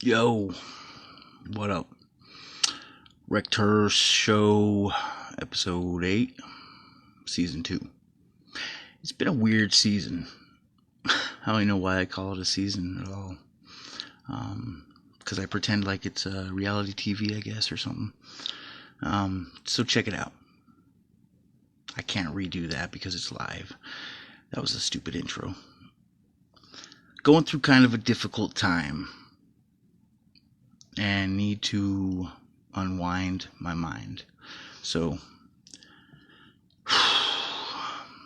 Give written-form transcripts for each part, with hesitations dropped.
Yo, what up? Rekt Hearse show, episode 8, season 2. It's been a weird season. I don't even know why I call it a season at all. Because I pretend like it's a reality TV, I guess, or something. So check it out. I can't redo that because it's live. That was a stupid intro. Going through kind of a difficult time. And need to unwind my mind. So,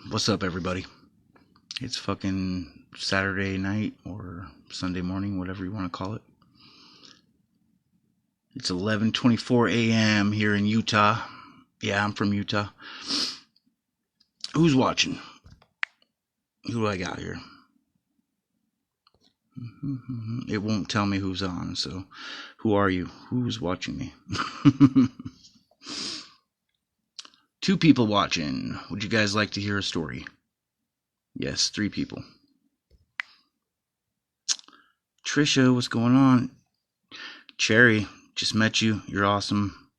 what's up, everybody? It's fucking Saturday night or Sunday morning, whatever you want to call it. It's 11:24 a.m. here in Utah. Yeah, I'm from Utah. Who's watching? Who do I got here? It won't tell me who's on, so who are you? Who's watching me? 2 people watching. Would you guys like to hear a story? Yes, 3 people. Trisha, what's going on? Cherry, just met you. You're awesome.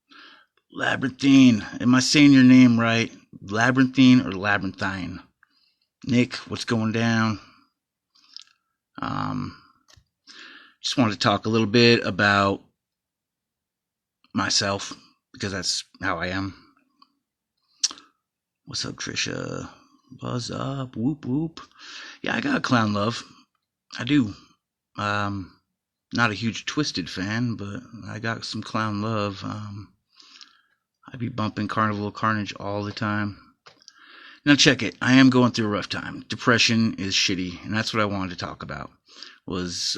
Labyrinthine, am I saying your name right? Labyrinthine or Labyrinthine? Nick, what's going down? Just wanted to talk a little bit about myself because that's how I am. What's up, Trisha? Buzz up, whoop whoop. Yeah, I got clown love. I do. Not a huge Twisted fan, but I got some clown love. I be bumping Carnival Carnage all the time. Now check it. I am going through a rough time. Depression is shitty, and that's what I wanted to talk about. Was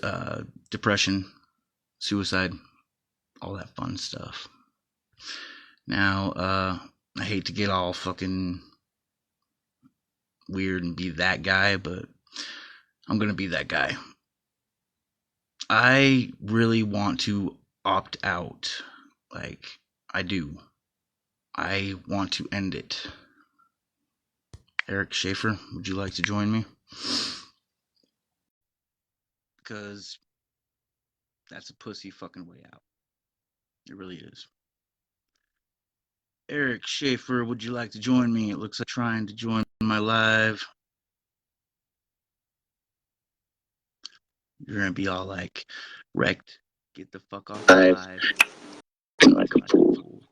depression, suicide, all that fun stuff. Now, I hate to get all fucking weird and be that guy, but I'm gonna be that guy. I really want to opt out. Like, I do. I want to end it. Eric Schaefer, would you like to join me? Because that's a pussy fucking way out. It really is. Eric Schaefer, would you like to join me? It looks like trying to join my live. You're gonna be all like, Rekt, get the fuck off my live. Like a fool.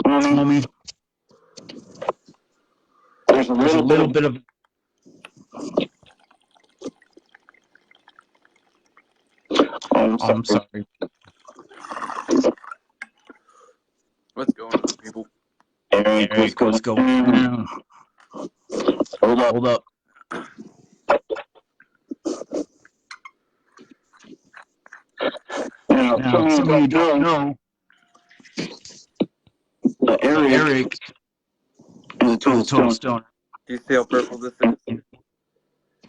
Homie, there's a little bit of. Oh, I'm sorry. What's going on, people? Eric, what's going on? Hold up. Now, some of you don't know, Eric is a total stoner. Do you see how purple this is?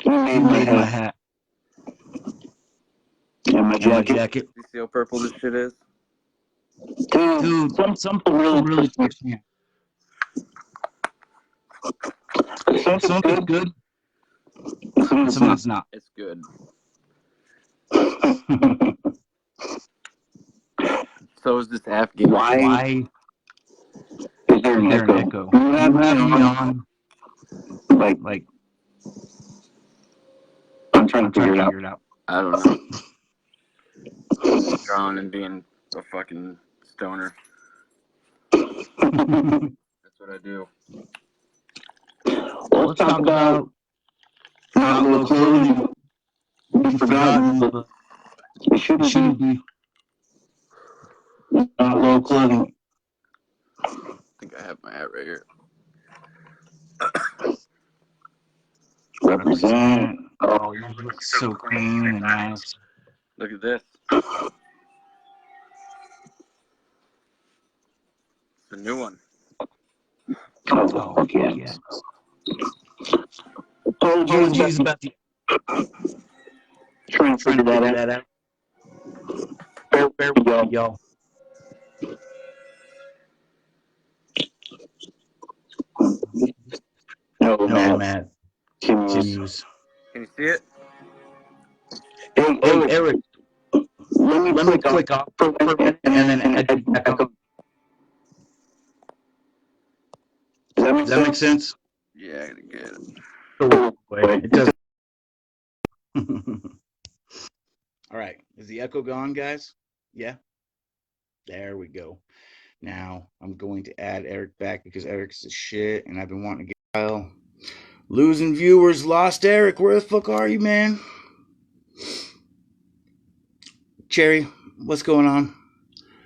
He made my hat. And my jacket. Do you see how purple this shit is? Dude, some people really touch me. Something's good. Something's not. It's good. So is this Afghan. Why is there an echo? You have me on. Like, I'm trying to figure it out. I don't know. Drawing and being a fucking stoner. That's what I do. Let's talk about not low clothing. We've forgotten, but it shouldn't be not low clothing. I think I have my hat right here. Represent. Oh, you look so clean and nice. Look at this. The new one. Oh, yeah. Apologies about the. Trying to figure that out. There we go, y'all. Matt Can can use. you see it? Hey, Eric, let me click off for a minute and then add back on. Does that make sense? Yeah, I gotta get it. So, it does. All right. Is the echo gone, guys? Yeah. There we go. Now I'm going to add Eric back because Eric's the shit, and I've been wanting to get Kyle. Losing viewers, lost Eric. Where the fuck are you, man? Cherry, what's going on?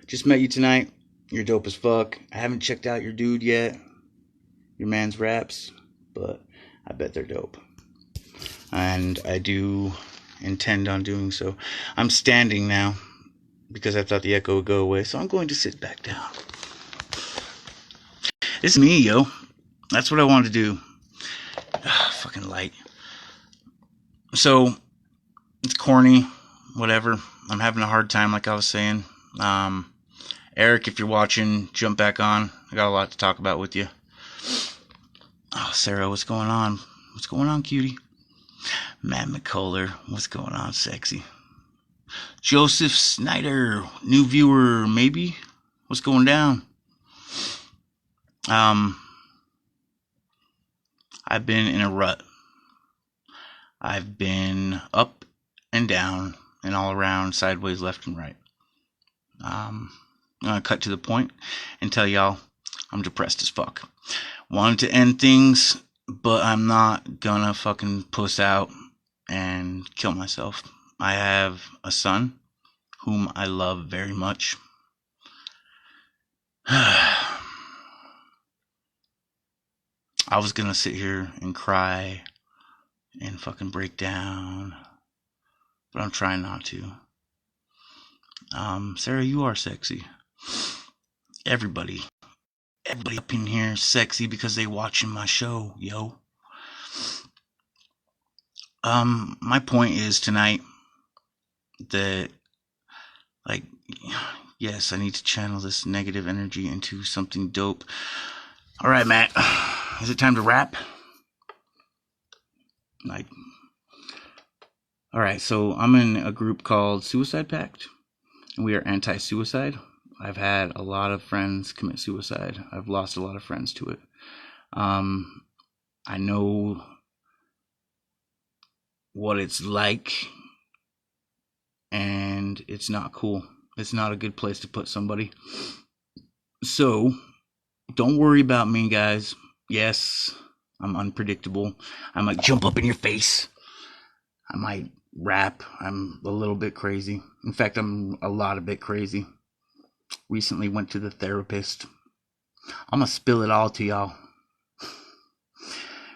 Just met you tonight. You're dope as fuck. I haven't checked out your dude yet, your man's raps, but I bet they're dope. And I do intend on doing so. I'm standing now because I thought the echo would go away, so I'm going to sit back down. It's me, yo. That's what I wanted to do. Fucking light. So, it's corny, whatever. I'm having a hard time, like I was saying. Eric, if you're watching, jump back on. I got a lot to talk about with you. Oh, Sarah, what's going on? What's going on, cutie? Matt McCuller, what's going on, sexy? Joseph Snyder, new viewer, maybe? What's going down? I've been in a rut. I've been up and down and all around, sideways, left and right. I'm going to cut to the point and tell y'all I'm depressed as fuck. Wanted to end things, but I'm not gonna fucking puss out and kill myself. I have a son whom I love very much. I was gonna sit here and cry and fucking break down, but I'm trying not to. Sarah, you are sexy. Everybody up in here is sexy because they watching my show, yo. My point is tonight that, like, yes, I need to channel this negative energy into something dope. All right, Matt, is it time to rap? Like, all right, so I'm in a group called Suicide Pact, and we are anti-suicide. I've had a lot of friends commit suicide. I've lost a lot of friends to it. I know what it's like, and it's not cool. It's not a good place to put somebody. So, don't worry about me, guys. Yes, I'm unpredictable. I might jump up in your face. I might rap. I'm a little bit crazy. In fact, I'm a lot of bit crazy. Recently went to the therapist. I'm gonna spill it all to y'all.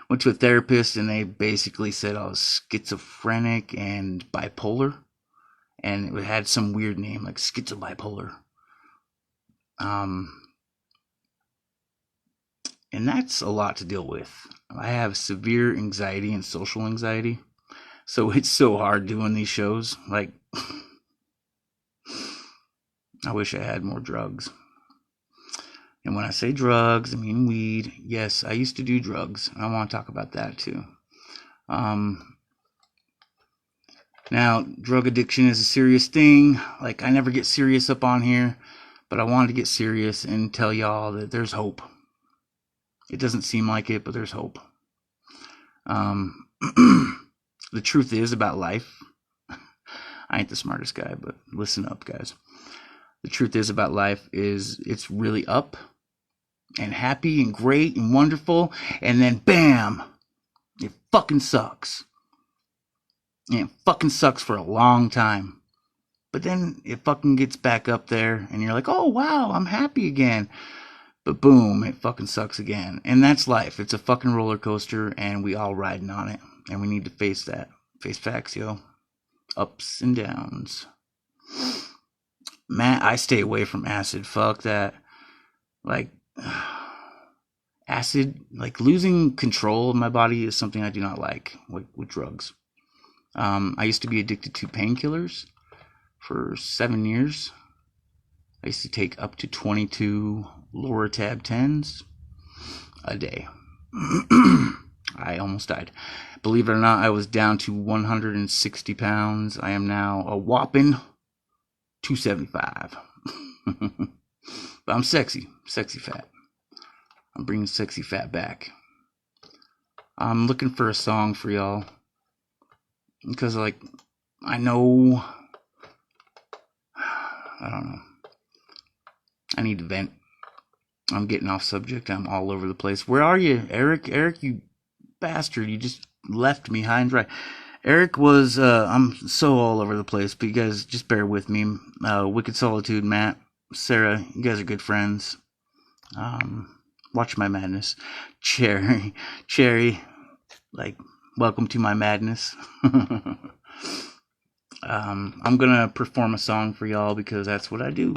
Went to a therapist and they basically said I was schizophrenic and bipolar. And it had some weird name like schizobipolar. And that's a lot to deal with. I have severe anxiety and social anxiety. So it's so hard doing these shows. Like, I wish I had more drugs. And when I say drugs, I mean weed. Yes, I used to do drugs. I want to talk about that too. Now, drug addiction is a serious thing. Like, I never get serious up on here, but I wanted to get serious and tell y'all that there's hope. It doesn't seem like it, but there's hope. The truth is about life. I ain't the smartest guy, but listen up, guys. The truth is about life is it's really up and happy and great and wonderful, and then bam, it fucking sucks. And it fucking sucks for a long time. But then it fucking gets back up there, and you're like, oh wow, I'm happy again. But boom, it fucking sucks again. And that's life. It's a fucking roller coaster, and we all riding on it. And we need to face that. Face facts, yo. Ups and downs. Man, I stay away from acid. Fuck that. Like, acid, like losing control of my body is something I do not like with drugs. I used to be addicted to painkillers for 7 years. I used to take up to 22 Loratab 10s a day. I almost died. Believe it or not, I was down to 160 pounds. I am now a whopping 275. But I'm sexy fat. I'm bringing sexy fat back. I'm looking for a song for y'all. Because, like, I know... I don't know. I need to vent. I'm getting off subject. I'm all over the place. Where are you, Eric? Eric, you bastard. You just left me high and dry. Eric was, I'm so all over the place, but you guys just bear with me. WikKid Solitude, Matt, Sarah, you guys are good friends. Watch my madness. Cherry, like, welcome to my madness. I'm gonna perform a song for y'all because that's what I do.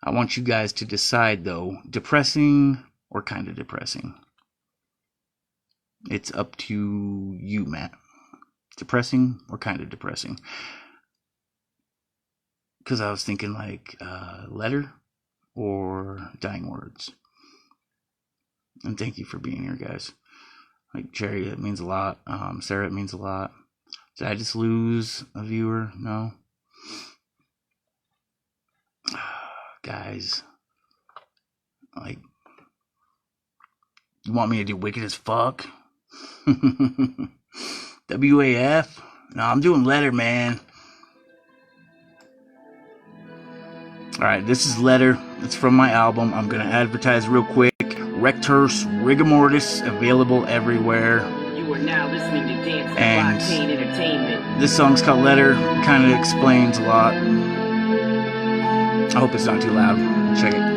I want you guys to decide, though, depressing or kind of depressing. It's up to you, Matt. Depressing or kind of depressing. Because I was thinking, like, letter or dying words. And thank you for being here, guys. Like, Cherry, it means a lot. Sarah, it means a lot. Did I just lose a viewer? No. Guys, like, you want me to do wicked as fuck? WAF? No, I'm doing letter, man. Alright, this is letter. It's from my album. I'm gonna advertise real quick. Rekt Hearse, Rigor Mortis, available everywhere. You are now listening to Dance And Blockchain Entertainment. This song's called Letter. Kind of explains a lot. I hope it's not too loud. Check it.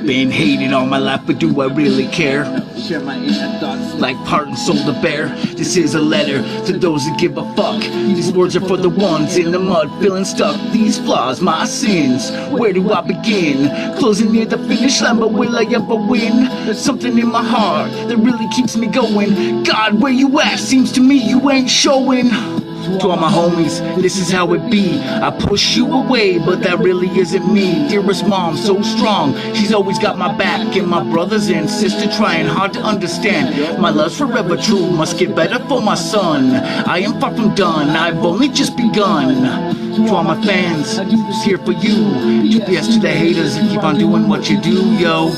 Been hated all my life, but do I really care? Share my inner thoughts. Like part and soul to bear. This is a letter to those that give a fuck. These words are for the ones in the mud feeling stuck. These flaws, my sins. Where do I begin? Closing near the finish line, but will I ever win? There's something in my heart that really keeps me going. God, where you at? Seems to me you ain't showing. To all my homies, this is how it be. I push you away, but that really isn't me. Dearest mom, so strong, she's always got my back. And my brothers and sister trying hard to understand. My love's forever true, must get better for my son. I am far from done, I've only just begun. To all my fans, who's here for you. GPS to the haters that keep on doing what you do, yo.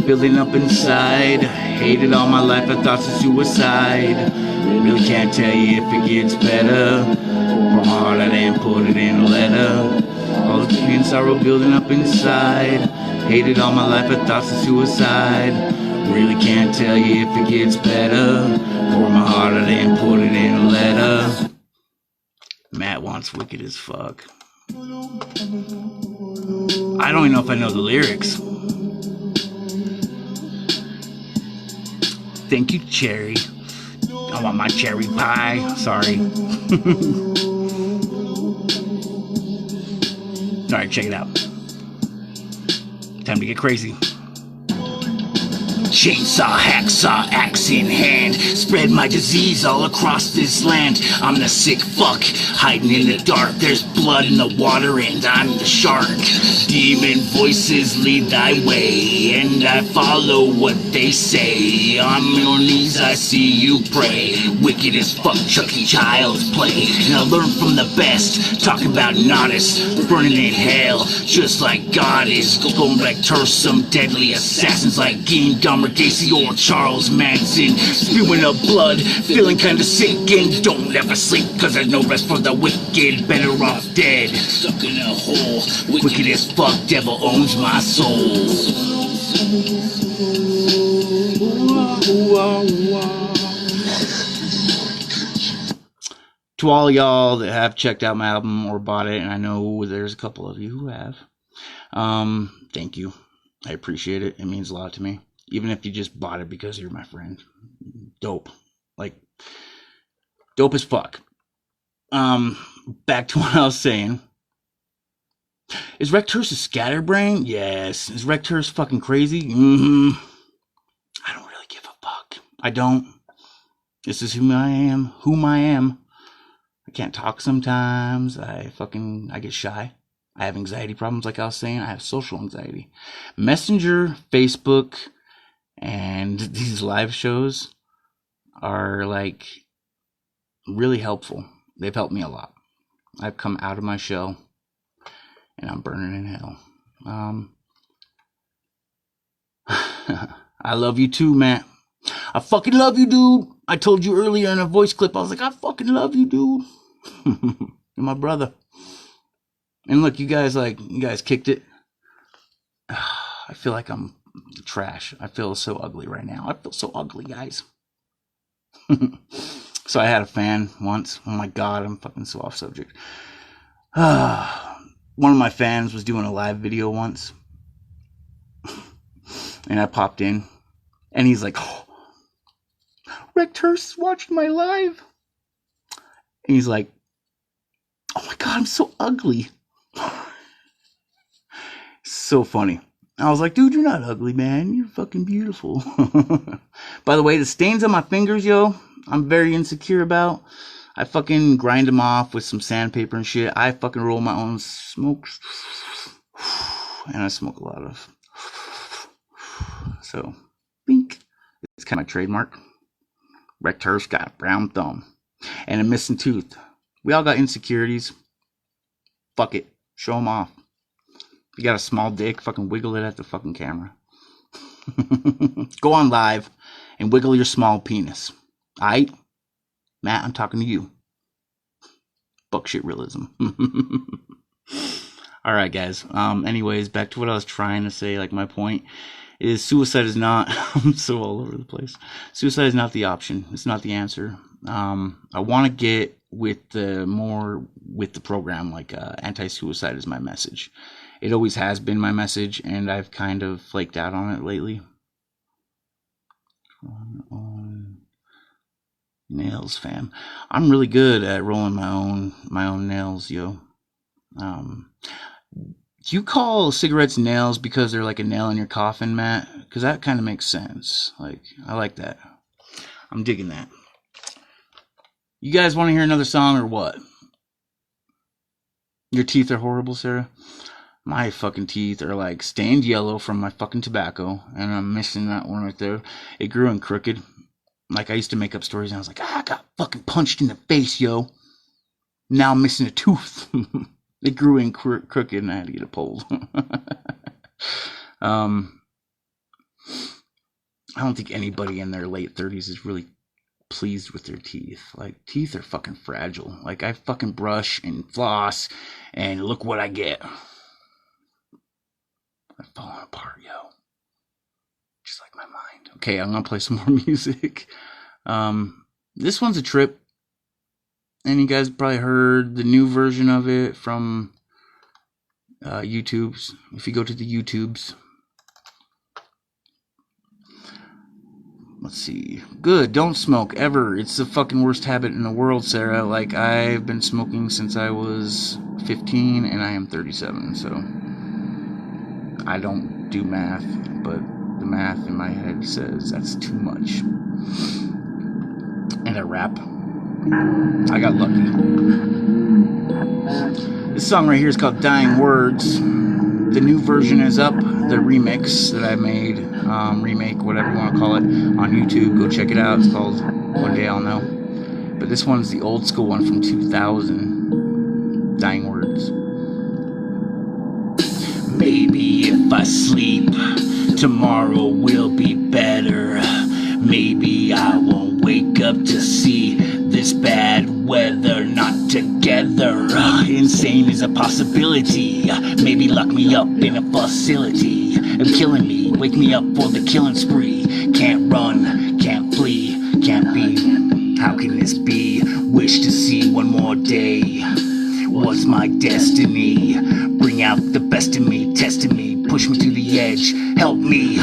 Building up inside, hated all my life, I thoughts of suicide. Really can't tell you if it gets better. From my heart I didn't put it in a letter. All the pain and sorrow building up inside. Hated all my life, I thoughts of suicide. Really can't tell you if it gets better. From my heart I didn't put it in a letter. Matt wants wicked as fuck. I don't even know if I know the lyrics. Thank you, Cherry. I want my cherry pie. Sorry. Alright, check it out. Time to get crazy. Chainsaw, hacksaw, axe in hand. Spread my disease all across this land. I'm the sick fuck, hiding in the dark. There's blood in the water and I'm the shark. Demon voices lead thy way, and I follow what they say. On your knees I see you pray. Wicked as fuck, Chucky child's play. And I learn from the best, talk about Nodus, burning in hell, just like God is. Going back to some deadly assassins like Game Dumber, Gacy, or Charles Manson. Spewing up blood, feeling kinda sick, and don't ever sleep, cause there's no rest for the wicked. Better off dead, stuck in a hole. Wicked as fuck, devil owns my soul. To all y'all that have checked out my album or bought it, and I know there's a couple of you who have, thank you. I appreciate it. It means a lot to me. Even if you just bought it because you're my friend. Dope. Like, dope as fuck. Back to what I was saying. Is Rekt Hearse a scatterbrain? Yes. Is Rekt Hearse fucking crazy? I don't really give a fuck. I don't. This is whom I am. I can't talk sometimes. I get shy. I have anxiety problems, like I was saying. I have social anxiety. Messenger, Facebook, And these live shows are like really helpful. They've helped me a lot. I've come out of my shell and I'm burning in hell. I love you too, Matt. I fucking love you, dude. I told you earlier in a voice clip, I was like, I fucking love you, dude. You're my brother. And look, you guys kicked it. I feel like I'm trash. I feel so ugly right now. I feel so ugly, guys. So I had a fan once. Oh my God, I'm fucking so off subject. One of my fans was doing a live video once. And I popped in. And he's like, oh, Rekt Hearse watched my live. And he's like, oh my God, I'm so ugly. So funny. I was like, dude, you're not ugly, man. You're fucking beautiful. By the way, the stains on my fingers, yo, I'm very insecure about. I fucking grind them off with some sandpaper and shit. I fucking roll my own smoke. And I smoke a lot of. So, bink. It's kind of my trademark. Rekt Hearse got a brown thumb. And a missing tooth. We all got insecurities. Fuck it. Show them off. If you got a small dick, fucking wiggle it at the fucking camera. Go on live and wiggle your small penis. Aight? Matt, I'm talking to you. Buckshit realism. Alright, guys. Anyways, back to what I was trying to say. Like, my point is suicide is not... I'm so all over the place. Suicide is not the option. It's not the answer. I want to get with the program. Like, anti-suicide is my message. It always has been my message, and I've kind of flaked out on it lately. On nails, fam. I'm really good at rolling my own nails, yo. Do you call cigarettes nails because they're like a nail in your coffin, Matt? Because that kind of makes sense. Like, I like that. I'm digging that. You guys want to hear another song or what? Your teeth are horrible, Sarah? My fucking teeth are like stained yellow from my fucking tobacco, and I'm missing that one right there. It grew in crooked. Like, I used to make up stories, and I was like, I got fucking punched in the face, yo. Now I'm missing a tooth. It grew in crooked, and I had to get it pulled. I don't think anybody in their late 30s is really pleased with their teeth. Like, teeth are fucking fragile. Like, I fucking brush and floss, and look what I get. I'm falling apart, yo. Just like my mind. Okay, I'm gonna play some more music. This one's a trip. And you guys probably heard the new version of it from YouTube's. If you go to the YouTube's. Let's see. Good, don't smoke, ever. It's the fucking worst habit in the world, Sarah. Like, I've been smoking since I was 15, and I am 37, so... I don't do math, but the math in my head says that's too much. And I rap. I got lucky. This song right here is called Dying Words. The new version is up. The remix that I made, remake, whatever you want to call it, on YouTube. Go check it out. It's called One Day I'll Know. But this one's the old school one from 2000. Dying Words. Maybe if I sleep, tomorrow will be better. Maybe I won't wake up to see this bad weather. Not together. Insane is a possibility. Maybe lock me up in a facility of killing me. Wake me up for the killing spree. Can't run, can't flee, can't be. How can this be? Wish to see one more day. What's my destiny? Bring out the best in me, testing me, push me to the edge. Help me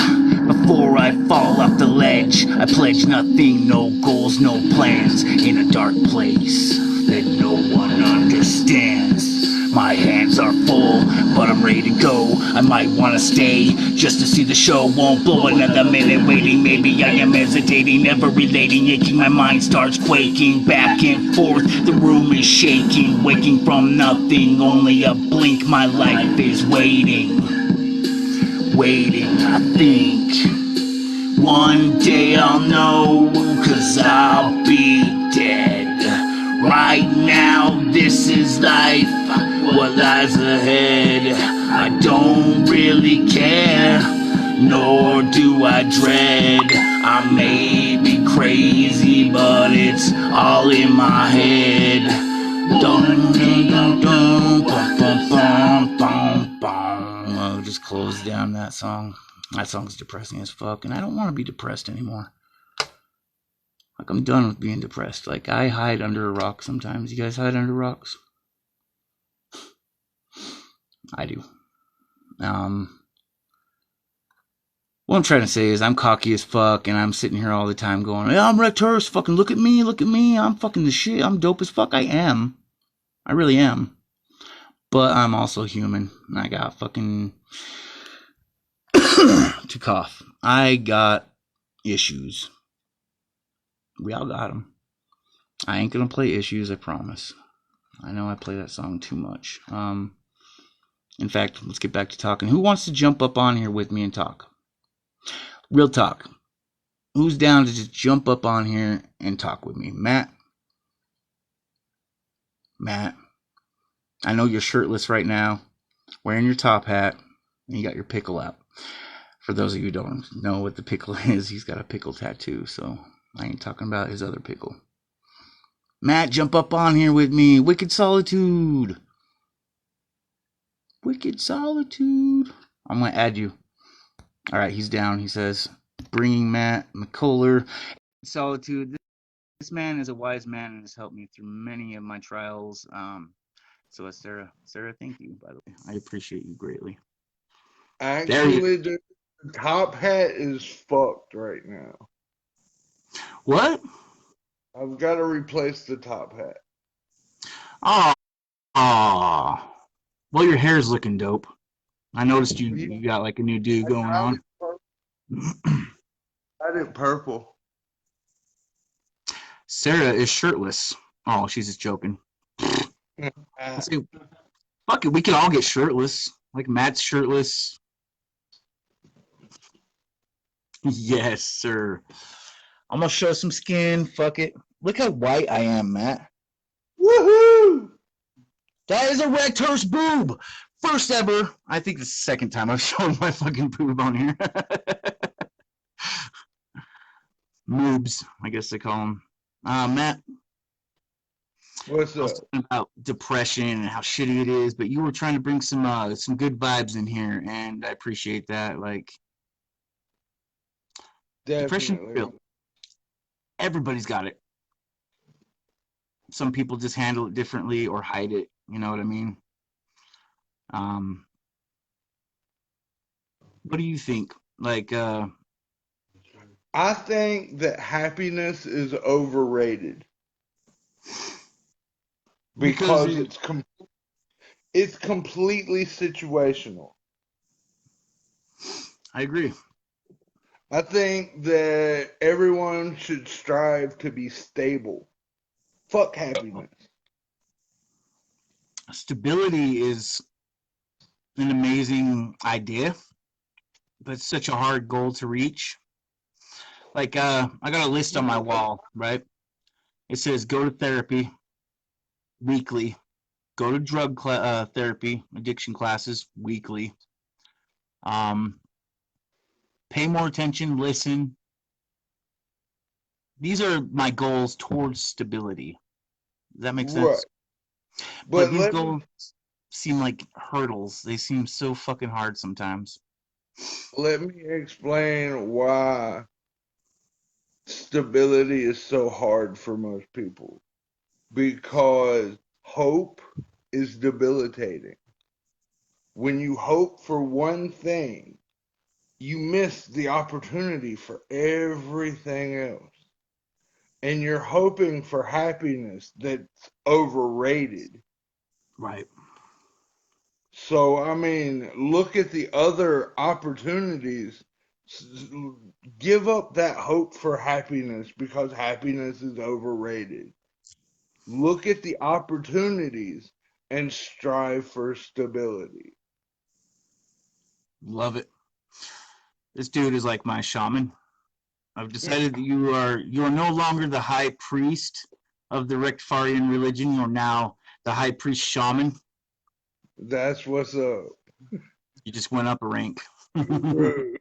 before I fall off the ledge. I pledge nothing, no goals, no plans. In a dark place that no one understands. My hands are full, but I'm ready to go. I might wanna stay just to see the show. Won't blow another minute waiting. Maybe I am hesitating, never relating, aching. My mind starts quaking back and forth. The room is shaking, waking from nothing. Only a blink, my life is waiting. Waiting, I think. one day I'll know, 'cause I'll be dead. Right now, this is life, what lies ahead. I don't really care, nor do I dread. I may be crazy, but it's all in my head. Dun, dun, dun, dun, bum, bum, bum, bum, bum. I'll just close down that song. That song's depressing as fuck, and I don't want to be depressed anymore. Like, I'm done with being depressed. Like, I hide under a rock sometimes. You guys hide under rocks? I do. What I'm trying to say is I'm cocky as fuck, and I'm sitting here all the time going, yeah, I'm Rekt Hearse, fucking look at me, I'm fucking the shit, I'm dope as fuck, I am. I really am. But I'm also human, and I got fucking to cough. I got issues. We all got them. I ain't gonna play issues, I promise. I know I play that song too much. In fact, let's get back to talking. Who wants to jump up on here with me and talk? Real talk. Who's down to just jump up on here and talk with me? Matt? Matt? I know you're shirtless right now, wearing your top hat, and you got your pickle out. For those of you who don't know what the pickle is, he's got a pickle tattoo, so I ain't talking about his other pickle. Matt, jump up on here with me. WikKid Solitude. WikKid Solitude. I'm going to add you. All right, he's down. He says, bringing Matt McCuller. Solitude. This man is a wise man and has helped me through many of my trials. So that's Sarah. Sarah, thank you, by the way. I appreciate you greatly. Actually, the top hat is fucked right now. What? I've got to replace the top hat. Oh. Well, your hair's looking dope. I noticed you got like a new do going on. I did purple. Sarah is shirtless. Oh, she's just joking. See, fuck it, we can all get shirtless. Like Matt's shirtless. Yes, sir. I'm gonna show some skin. Fuck it. Look how white I am, Matt. Woohoo! That is a Rekt Hearse boob. First ever. I think it's the second time I've shown my fucking boob on here. Moobs, I guess they call them. Matt. What's I was up? talking about depression and how shitty it is, but you were trying to bring some good vibes in here, and I appreciate that. Like, depression is real. Everybody's got it. Some people just handle it differently or hide it. You know what I mean? What do you think? Like, I think that happiness is overrated because it's completely situational. I agree. I think that everyone should strive to be stable. Fuck happiness. Stability is an amazing idea, but it's such a hard goal to reach. Like, I got a list on my wall, right? It says go to therapy weekly, go to drug therapy, addiction classes weekly, pay more attention, listen. These are my goals towards stability. Does that make sense? Right. But these goals seem like hurdles. They seem so fucking hard sometimes. Let me explain why stability is so hard for most people. Because hope is debilitating. When you hope for one thing, you miss the opportunity for everything else. And you're hoping for happiness that's overrated. Right. So, I mean, look at the other opportunities. Give up that hope for happiness because happiness is overrated. Look at the opportunities and strive for stability. Love it. This dude is like my shaman. I've decided that you are no longer the high priest of the Rektfarian religion. You're now the high priest shaman. That's what's up. You just went up a rank. Bro.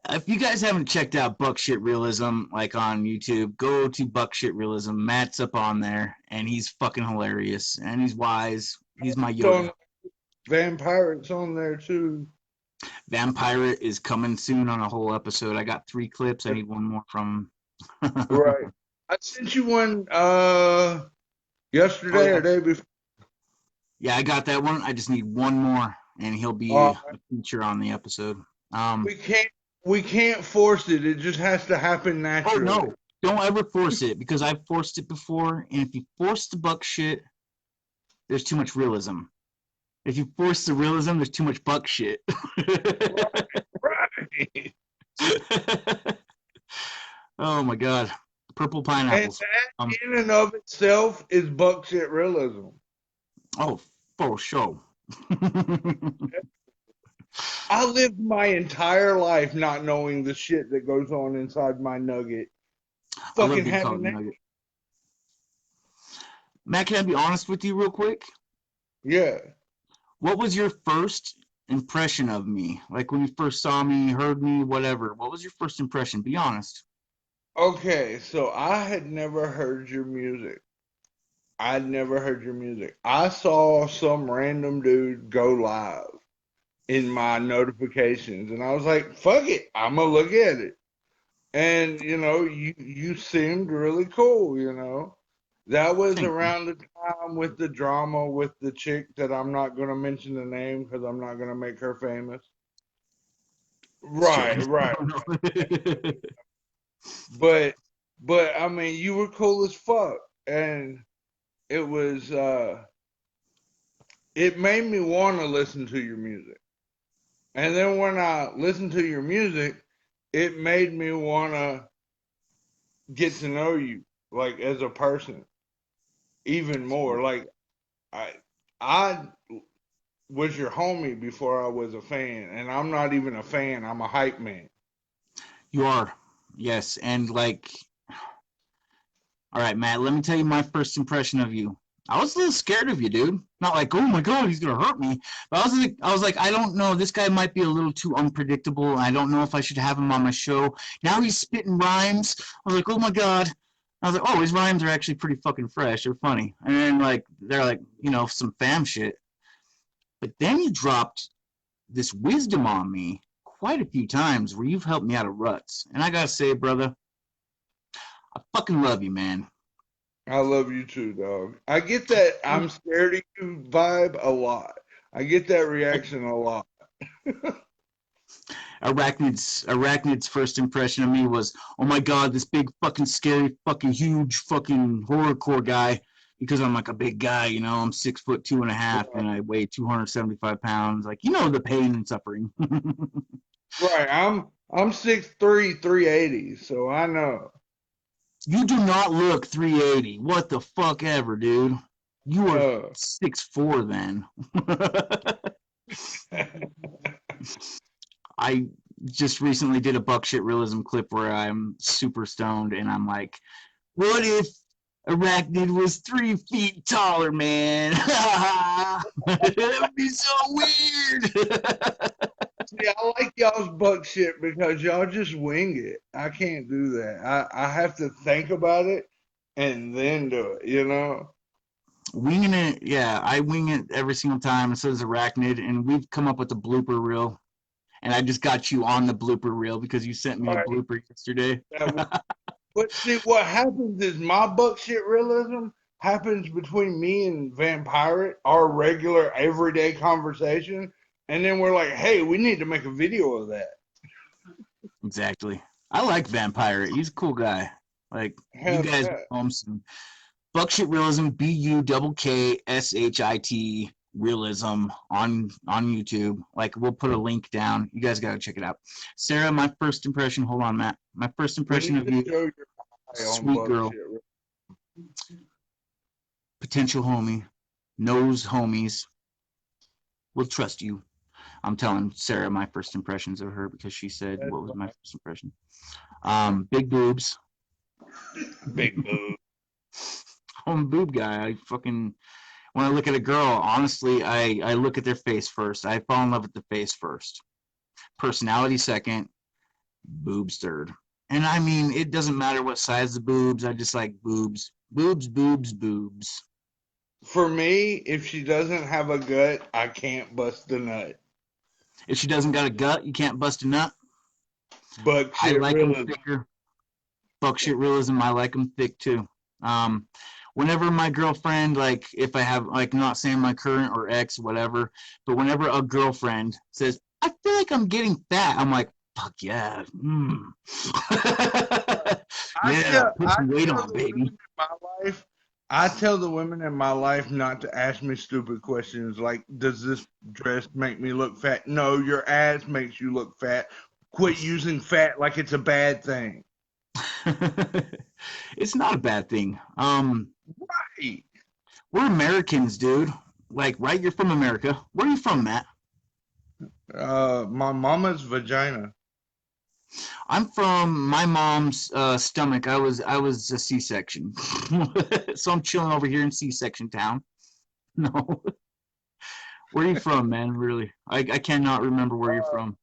If you guys haven't checked out Buckshit Realism, like on YouTube, go to Buckshit Realism. Matt's up on there, and he's fucking hilarious, and he's wise. He's my Yoda. Vampirate's on there too. Vampire is coming soon on a whole episode. I got 3 clips. I need one more from him. Right. I sent you one yesterday or day before. Yeah, I got that one. I just need one more, and he'll be a feature on the episode. We can't force it. It just has to happen naturally. Oh no! Don't ever force it, because I've forced it before. And if you force the buck shit, there's too much realism. If you force the realism, there's too much buck shit. Right. Oh my god! Purple pineapples. And that in and of itself is buck shit realism. Oh, for sure. I lived my entire life not knowing the shit that goes on inside my nugget. Fucking having that. Nugget. Matt, can I be honest with you real quick? Yeah. What was your first impression of me? Like when you first saw me, heard me, whatever. What was your first impression? Be honest. Okay, so I had never heard your music. I'd never heard your music. I saw some random dude go live in my notifications, and I was like, fuck it, I'm gonna look at it. And you seemed really cool. That was around the time with the drama with the chick that I'm not gonna mention the name because I'm not gonna make her famous. Right. but I mean, you were cool as fuck, and it was it made me want to listen to your music. And then when I listened to your music, it made me want to get to know you, like, as a person even more. Like, I was your homie before I was a fan, and I'm not even a fan. I'm a hype man. You are. Yes. And like, all right, Matt, let me tell you my first impression of you. I was a little scared of you, dude. Not like, oh my god, he's gonna hurt me. But I was like, I don't know. This guy might be a little too unpredictable. I don't know if I should have him on my show. Now he's spitting rhymes. I was like, oh my god. I was like, oh, his rhymes are actually pretty fucking fresh. They're funny. And then like they're like, some fam shit. But then you dropped this wisdom on me quite a few times where you've helped me out of ruts. And I gotta say, brother, I fucking love you, man. I love you too, dog. I get that I'm scared of you vibe a lot. I get that reaction a lot. Arachnid's first impression of me was, oh my god, this big fucking scary fucking huge fucking horrorcore guy, because I'm like a big guy, I'm 6'2.5" and I weigh 275 pounds. Like, the pain and suffering. Right. I'm 6'3", 380, so I know. You do not look 380. What the fuck ever, dude. You are 6'4" then. I just recently did a buckshit realism clip where I'm super stoned and I'm like, what if Arachnid was 3 feet taller, man? That would be so weird. See, I like y'all's buck shit because y'all just wing it. I can't do that. I have to think about it and then do it, Winging it, yeah, I wing it every single time. And so does Arachnid, and we've come up with a blooper reel. And I just got you on the blooper reel because you sent me a blooper yesterday. But see, what happens is my buck shit realism happens between me and Vampirate, our regular everyday conversation. And then we're like, hey, we need to make a video of that. Exactly. I like Vampirate. He's a cool guy. Like, you guys know some Buckshit Realism, BUKKSHIT Realism on YouTube. Like, we'll put a link down. You guys gotta check it out. Sarah, my first impression, hold on, Matt. My first impression of you, sweet girl, potential homie, knows homies, will trust you. I'm telling Sarah my first impressions of her because she said, That's "What was my fine. first impression?" Big boobs. Big boob. I'm a boob guy. I fucking when I look at a girl, honestly, I look at their face first. I fall in love with the face first. Personality second, boobs third. And I mean, it doesn't matter what size the boobs. I just like boobs, boobs, boobs, boobs. For me, if she doesn't have a gut, I can't bust a nut. If she doesn't got a gut, you can't bust a nut. Buck I shit like them realism. thicker. Fuck shit realism. I like them thick too. Um, Whenever my girlfriend, like, if I have, like, I'm not saying my current or ex, whatever, but whenever a girlfriend says, I feel like I'm getting fat, I'm like, fuck yeah. Yeah, put I some weight tell on, the women baby. in my life, I tell the women in my life not to ask me stupid questions like, does this dress make me look fat? No, your ass makes you look fat. Quit using fat like it's a bad thing. It's not a bad thing. Hey, We're Americans, dude. Like, right? You're from America. Where are you from, Matt? my mama's vagina. I'm from my mom's stomach. I was a C-section, so I'm chilling over here in C-section town. No, where are you from, man? Really, I cannot remember where you're from.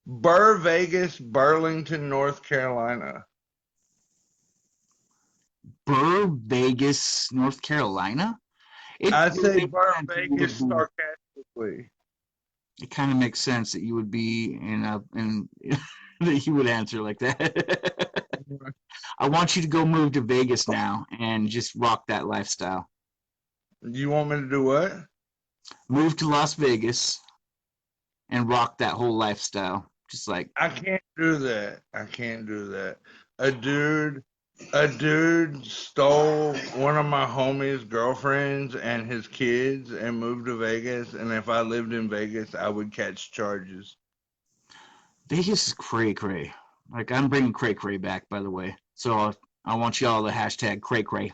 Burr, Vegas, Burlington, North Carolina. Burr, Vegas, North Carolina. I It say makes Burr, sense that you would Vegas be. sarcastically. It kind of makes sense that you would be in that you would answer like that. I want you to go move to Vegas now and just rock that lifestyle. You want me to do what? Move to Las Vegas and rock that whole lifestyle. Just like, I can't do that. I can't do that. A dude, a dude stole one of my homies' girlfriends and his kids and moved to Vegas. And if I lived in Vegas, I would catch charges. Vegas is cray cray. Like, I'm bringing cray cray back, by the way. So I want y'all to hashtag cray cray.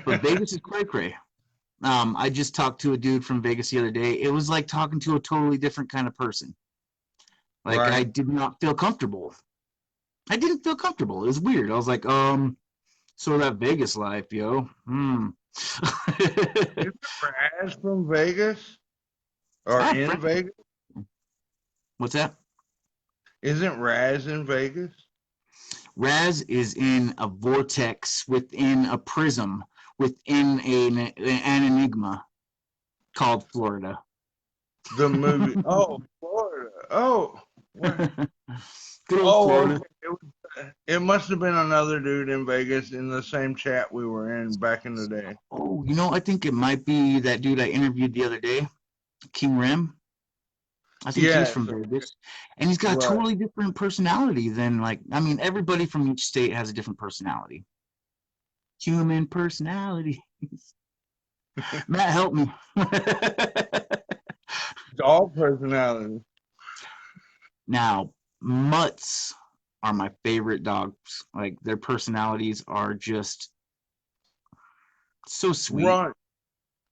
But Vegas is cray cray. I just talked to a dude from Vegas the other day. It was like talking to a totally different kind of person. Like, I Right? did not feel comfortable. I didn't feel comfortable. It was weird. I was like, so that Vegas life, yo. Is Raz from Vegas I or have in friends. Vegas? What's that? Isn't Raz in Vegas? Raz is in a vortex within a prism within an enigma called Florida. The movie. Oh, Florida. Oh, where? Good old Oh, Florida. okay. It must have been another dude in Vegas in the same chat we were in back in the day. Oh, I think it might be that dude I interviewed the other day, King Rim. I think he's Yes, from Vegas. And he's got a right. totally different personality than, like, I mean, everybody from each state has a different personality. Human personality. Matt, help me. Dog personality. Now, mutts are my favorite dogs. Like, their personalities are just so sweet. Runt.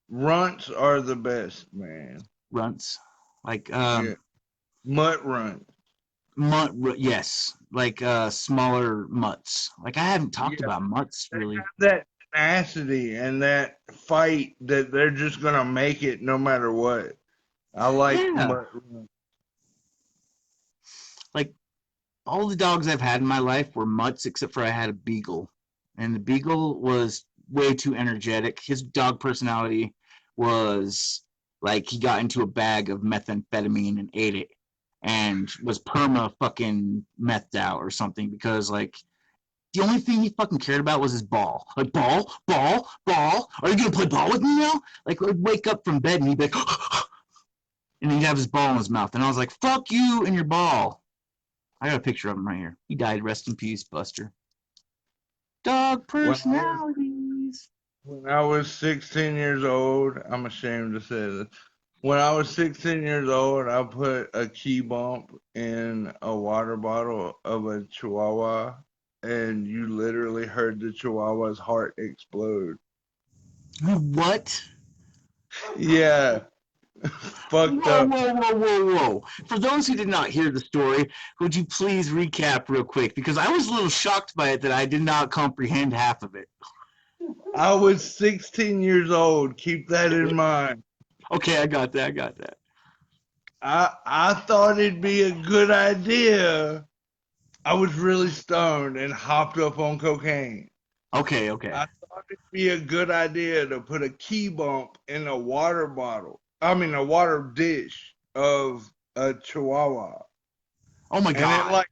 Runts are the best, man. Runts. Like, Yeah. Mutt runt. yes. Like, smaller mutts. Like, I haven't talked Yeah. about mutts They really. have that tenacity and that fight that they're just gonna make it no matter what. I like Yeah. mutt runt. Like, all the dogs I've had in my life were mutts except for I had a beagle. And the beagle was way too energetic. His dog personality was like he got into a bag of methamphetamine and ate it and was perma fucking methed out or something because like the only thing he fucking cared about was his ball. Like ball, ball, ball. Are you gonna play ball with me now? Like I'd wake up from bed and he'd be like and he'd have his ball in his mouth. And I was like, fuck you and your ball. I got a picture of him right here. He died. Rest in peace, Buster. Dog When I was personalities. when I was 16 years old, I'm ashamed to say this. When I was 16 years old, I put a key bump in a water bottle of a Chihuahua, and you literally heard the Chihuahua's heart explode. What? Yeah, Fucked Whoa, up. whoa, whoa, whoa, whoa. For those who did not hear the story, would you please recap real quick? Because I was a little shocked by it that I did not comprehend half of it. I was 16 years old. Keep that in mind. Okay, I got that. I thought it'd be a good idea. I was really stoned and hopped up on cocaine. Okay. I thought it'd be a good idea to put a key bump in a water bottle. I mean, a water dish of a Chihuahua, Oh my and God.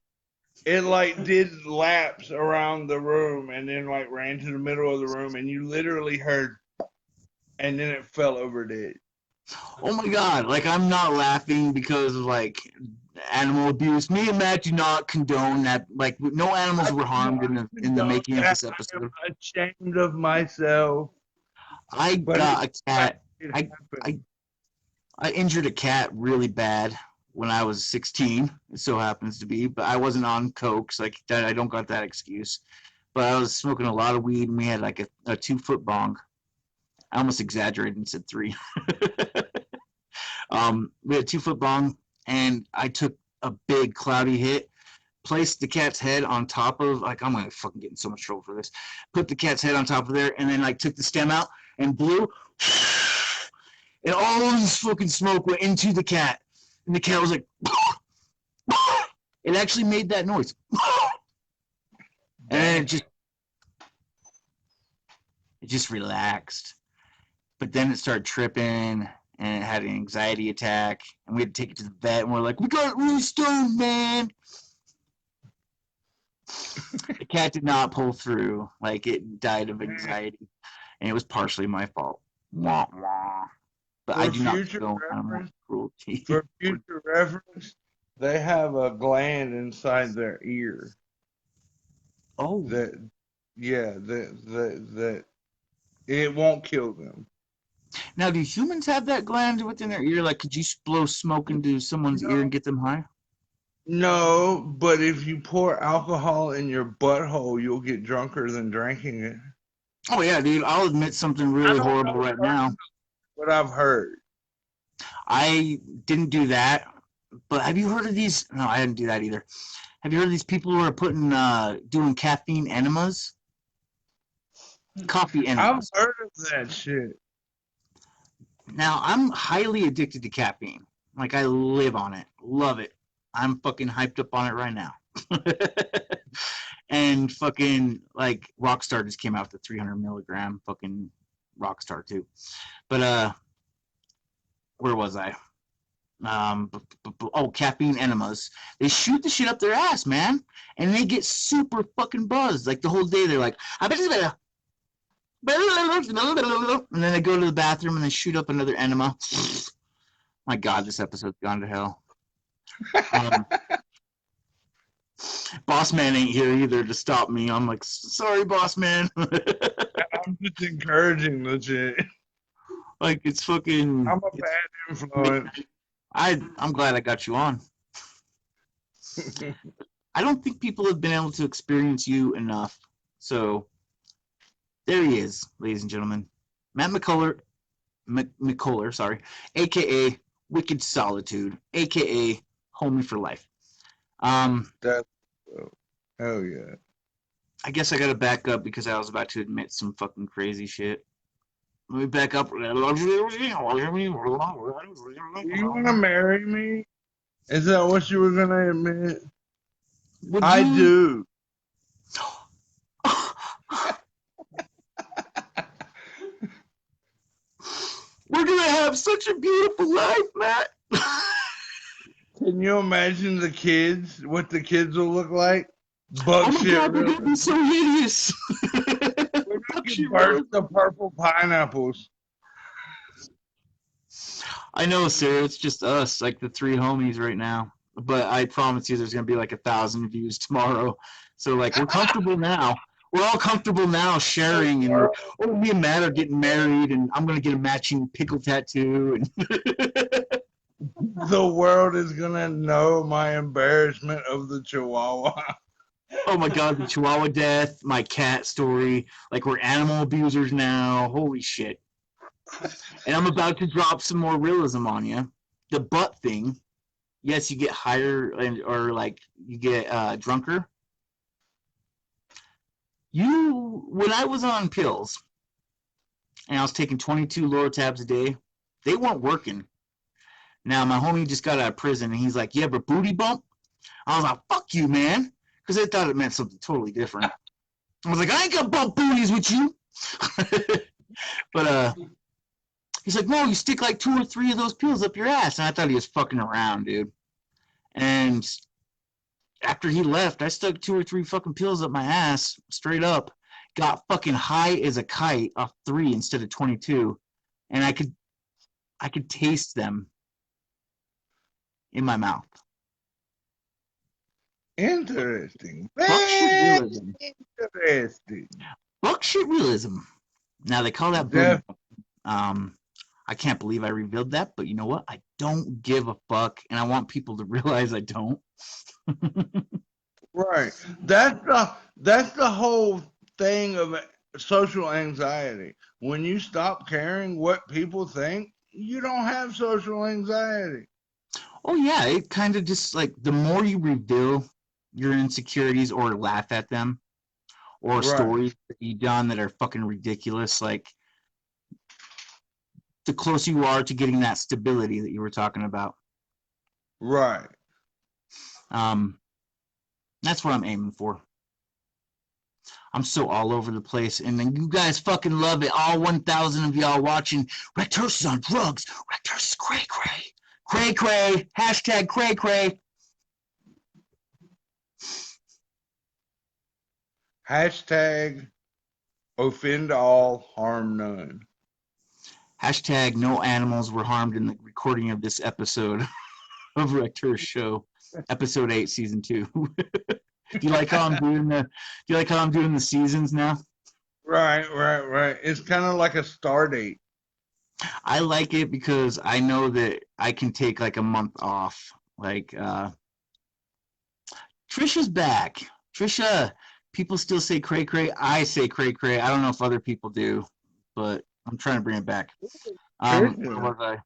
it like did laps around the room, and then like ran to the middle of the room, and you literally heard, and then it fell over dead. Oh my God. Like, I'm not laughing because of, like, animal abuse. Me and Matt do not condone that. Like, no animals were harmed in the making of this I am episode. ashamed of myself, I but got a cat. it I, happened. I, I injured a cat really bad when I was 16. It so happens to be, but I wasn't on coke, so like that, I don't got that excuse. But I was smoking a lot of weed, and we had like a 2 foot bong. I almost exaggerated and said 3. We had a 2 foot bong, and I took a big cloudy hit, placed the cat's head on top of, like, I'm gonna fucking get in so much trouble for this. Put the cat's head on top of there, and then like took the stem out and blew, and all this fucking smoke went into the cat, and the cat was like, it actually made that noise, and it just relaxed. But then it started tripping, and it had an anxiety attack, and we had to take it to the vet, and we're like, we got it really stoned, man. The cat did not pull through. Like, it died of anxiety, and it was partially my fault. Wah, wah. But I For do not future condone animal reference, cruelty. for future reference, they have a gland inside their ear Oh, that, yeah, that it won't kill them. now do humans have that gland within their ear? Like, could you blow smoke into someone's ear and No, get them high? no, but if you pour alcohol in your butthole, you'll get drunker than drinking it. Oh yeah, dude. I'll admit something I really don't horrible know right now. what I've heard. I didn't do that, but have you heard of these? No, I didn't do that either. Have you heard of these people who are doing caffeine enemas? Coffee I've enemas. heard of that shit. Now, I'm highly addicted to caffeine. Like, I live on it. Love it. I'm fucking hyped up on it right now. And fucking, like, Rockstar just came out with the 300 milligram fucking Rockstar, too. But, where was I? Caffeine enemas. They shoot the shit up their ass, man. And they get super fucking buzzed. Like, the whole day, they're like, I bet you better. And then they go to the bathroom and they shoot up another enema. My God, this episode's gone to hell. Boss man ain't here either to stop me. I'm like, sorry, boss man. I'm just encouraging the shit. Like, it's fucking. I'm a bad influence. I'm glad I got you on. I don't think people have been able to experience you enough. So there he is, ladies and gentlemen. Matt McCuller, sorry, aka WikKid Solitude, aka Homie for Life. That's hell yeah. I guess I gotta back up because I was about to admit some fucking crazy shit. Let me back up. You want to marry me? Is that what you were gonna admit? Would I you? do. We're gonna have such a beautiful life, Matt. Can you imagine the kids? What the kids will look like? Oh Buck my shit. God, they're gonna be so hideous. We're gonna give birth to purple pineapples. I know, Sarah. It's just us, like the 3 homies right now. But I promise you, there's gonna be like 1,000 views tomorrow. So like, we're comfortable now. We're all comfortable now, sharing, and me and Matt are getting married, and I'm gonna get a matching pickle tattoo. And The world is gonna know my embarrassment of the Chihuahua. oh my God, the Chihuahua death, my cat story. Like, we're animal abusers now. Holy shit. And I'm about to drop some more realism on you. The butt thing. Yes, you get higher or like you get drunker. When I was on pills and I was taking 22 Loratabs a day, they weren't working. Now my homie just got out of prison and he's like, "You have a booty bump?" I was like, "Fuck you, man," because I thought it meant something totally different. I was like, "I ain't got bump booties with you." But he's like, "No, you stick like 2 or 3 of those pills up your ass," and I thought he was fucking around, dude. And after he left, I stuck 2 or 3 fucking pills up my ass, straight up. Got fucking high as a kite off 3 instead of 22, and I could taste them in my mouth. Interesting. Fuck shit Very realism. interesting. Fuck shit realism. Now they call that booty. I can't believe I revealed that, but you know what? I don't give a fuck, and I want people to realize I don't. Right. That's the whole thing of social anxiety. When you stop caring what people think, you don't have social anxiety. Oh yeah, it kind of just like the more you reveal your insecurities or laugh at them, or Right. stories that you've done that are fucking ridiculous, like the closer you are to getting that stability that you were talking about. Right. That's what I'm aiming for. I'm so all over the place, and then you guys fucking love it. All 1,000 of y'all watching. Rekt Hearse is on drugs. Rekt Hearse is cray cray. Cray cray. Hashtag cray cray. Hashtag offend all, harm none. Hashtag no animals were harmed in the recording of this episode of Rekt Hearse Show, episode 8, season 2. Do you like how I'm doing the seasons now? Right. It's kind of like a star date. I like it because I know that I can take like a month off. Like Trisha's back. Trisha, people still say cray cray. I say cray cray. I don't know if other people do, but I'm trying to bring it back. Where was I?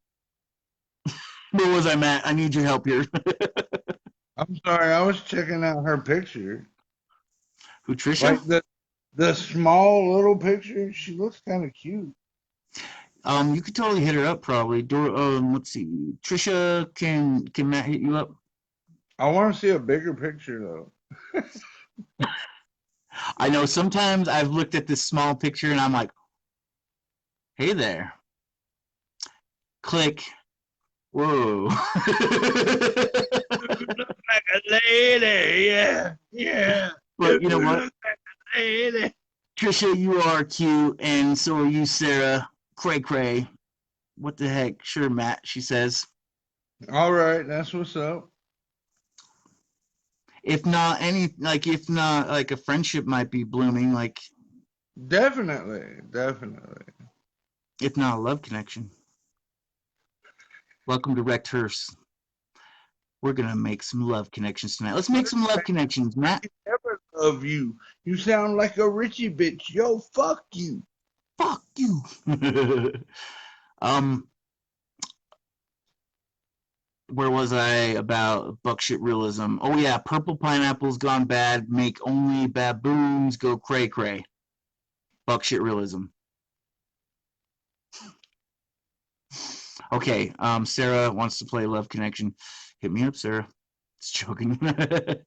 Where was I, Matt? I need your help here. I'm sorry, I was checking out her picture. Who, Trisha? Like the small little picture, she looks kind of cute. You could totally hit her up, probably. Let's see. Trisha, can Matt hit you up? I want to see a bigger picture though. I know sometimes I've looked at this small picture and I'm like, "Hey there." Click. Whoa. Look like a lady, yeah. But you know what? Look like a lady. Trisha, you are cute, and so are you, Sarah. Cray cray. What the heck? Sure, Matt, she says. All right, that's what's up. If not like a friendship might be blooming, like Definitely. if not a love connection. Welcome to Rekt Hearse. We're gonna make some love connections tonight. Let's make some love connections, Matt. I never love you. You sound like a Richie bitch. Yo, fuck you. Fuck you. Where was I about buckshit realism? Oh yeah, purple pineapples gone bad, make only baboons go cray cray. Buckshit realism. Okay, Sarah wants to play Love Connection. Hit me up, Sarah. It's joking.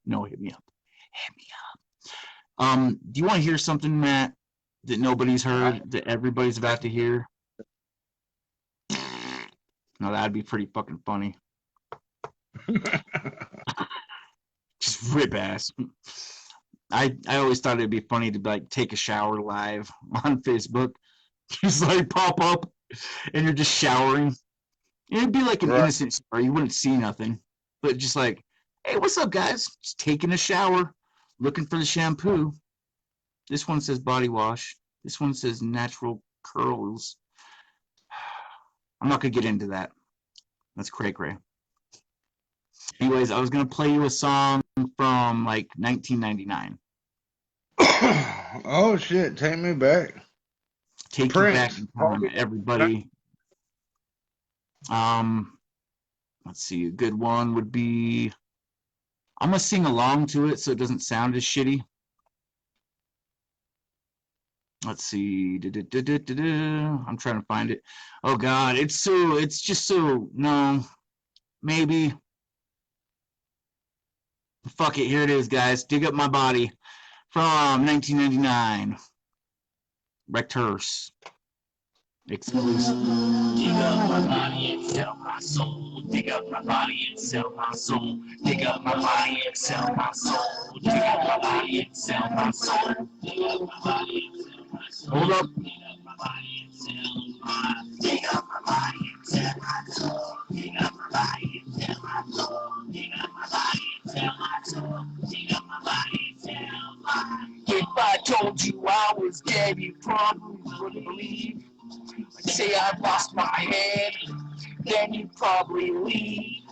No, hit me up. Hit me up. Do you want to hear something, Matt, that nobody's heard, that everybody's about to hear? No, that'd be pretty fucking funny. Just rip ass. I always thought it'd be funny to like take a shower live on Facebook. Just like pop up and you're just showering. It'd be like an innocent story. You wouldn't see nothing. But just like, "Hey, what's up, guys? Just taking a shower, looking for the shampoo." This one says body wash. This one says natural curls. I'm not going to get into that. That's cray cray. Anyways, I was going to play you a song from like 1999. Oh shit, take me back. Take Prince. you back in time, everybody. Let's see. A good one would be. I'm gonna sing along to it so it doesn't sound as shitty. Let's see. I'm trying to find it. Oh God, it's just so no. Maybe. Fuck it. Here it is, guys. Dig Up My Body from 1999. Rekt Hearse. Exclusive. Dig up my body and sell my soul. Dig up my body and sell my soul. Dig up my body and sell my soul. Dig up my body and sell my soul. Dig up my body and sell my soul. Hold up. Dig up my body and sell my. Dig up my body and sell my soul. Dig up my body and sell my soul. Dig up my body and sell my soul. Dig up my body and sell my. If I told you I was dead, you probably wouldn't believe. Say I lost my head, then you'd probably leave.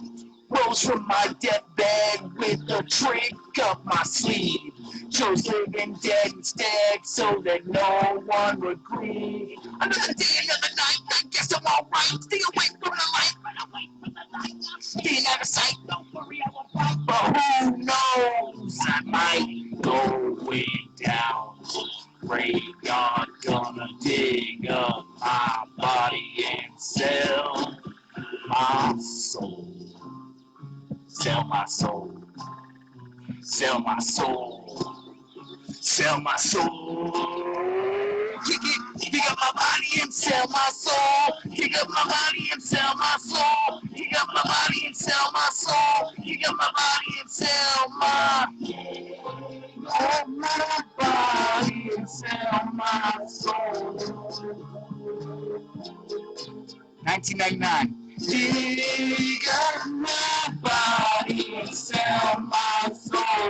Rose from my deathbed with a trick up my sleeve. Chose living dead instead so that no one would grieve. Another day, another night, I guess I'm alright. Stay away from the light, run away from the light. I'm staying out of sight, don't worry, I won't fight. But who knows, I might go way down. Graveyard, gonna dig up my body and sell my soul. Sell my soul. Sell my soul. Sell my soul. Kick it, dig up my body and sell my soul. Dig up my body and sell my soul. Dig up my body and sell my soul. Dig up my body and sell my. Oh, my body and sell my soul. 1999. Dig up my body and sell my soul.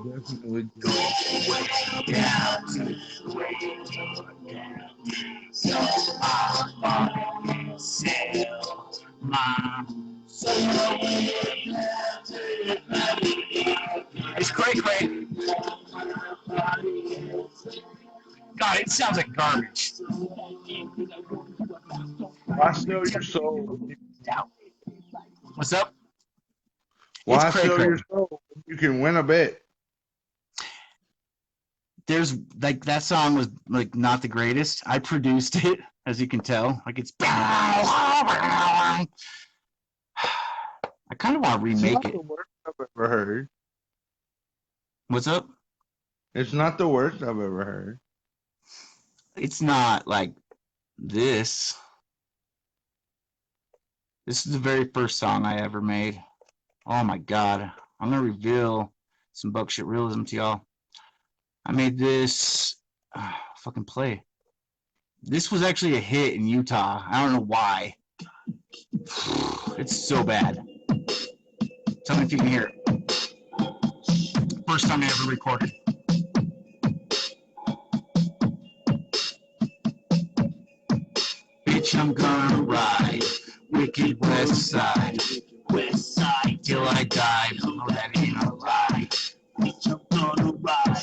Definitely. Go way down to way down. Sell my body and sell my soul. It's cray cray. God, it sounds like garbage. Why sell your soul? What's up? Why It's cray sell cray. your soul? You can win a bet. There's like that song was like not the greatest. I produced it, as you can tell. Like it's. I kind of want to It's remake not it. the worst I've ever heard. What's up? It's not the worst I've ever heard. It's not like this. This is the very first song I ever made. Oh my God. I'm going to reveal some buckshit realism to y'all. I made this. Fucking play. This was actually a hit in Utah. I don't know why. It's so bad. Tell me if you can hear it. First time I ever recorded. Bitch, I'm gonna ride wicked west side till I die. No, that ain't a lie. Bitch, I'm gonna ride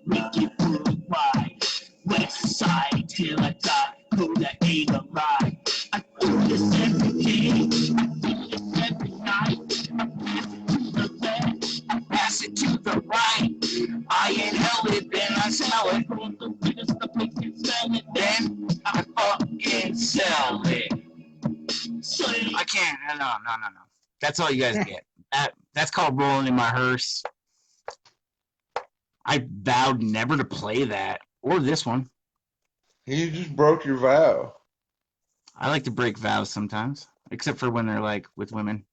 wicked worldwide west side till I die. No, that ain't a lie. I do this every day. I do this every night. I pass it to the left. I pass it to the right. I inhale it, then I smell it. The biggest the place can smell it, then I fucking sell it. I can't. No. That's all you guys get. That's called rolling in my hearse. I vowed never to play that or this one. You just broke your vow. I like to break vows sometimes, except for when they're like with women.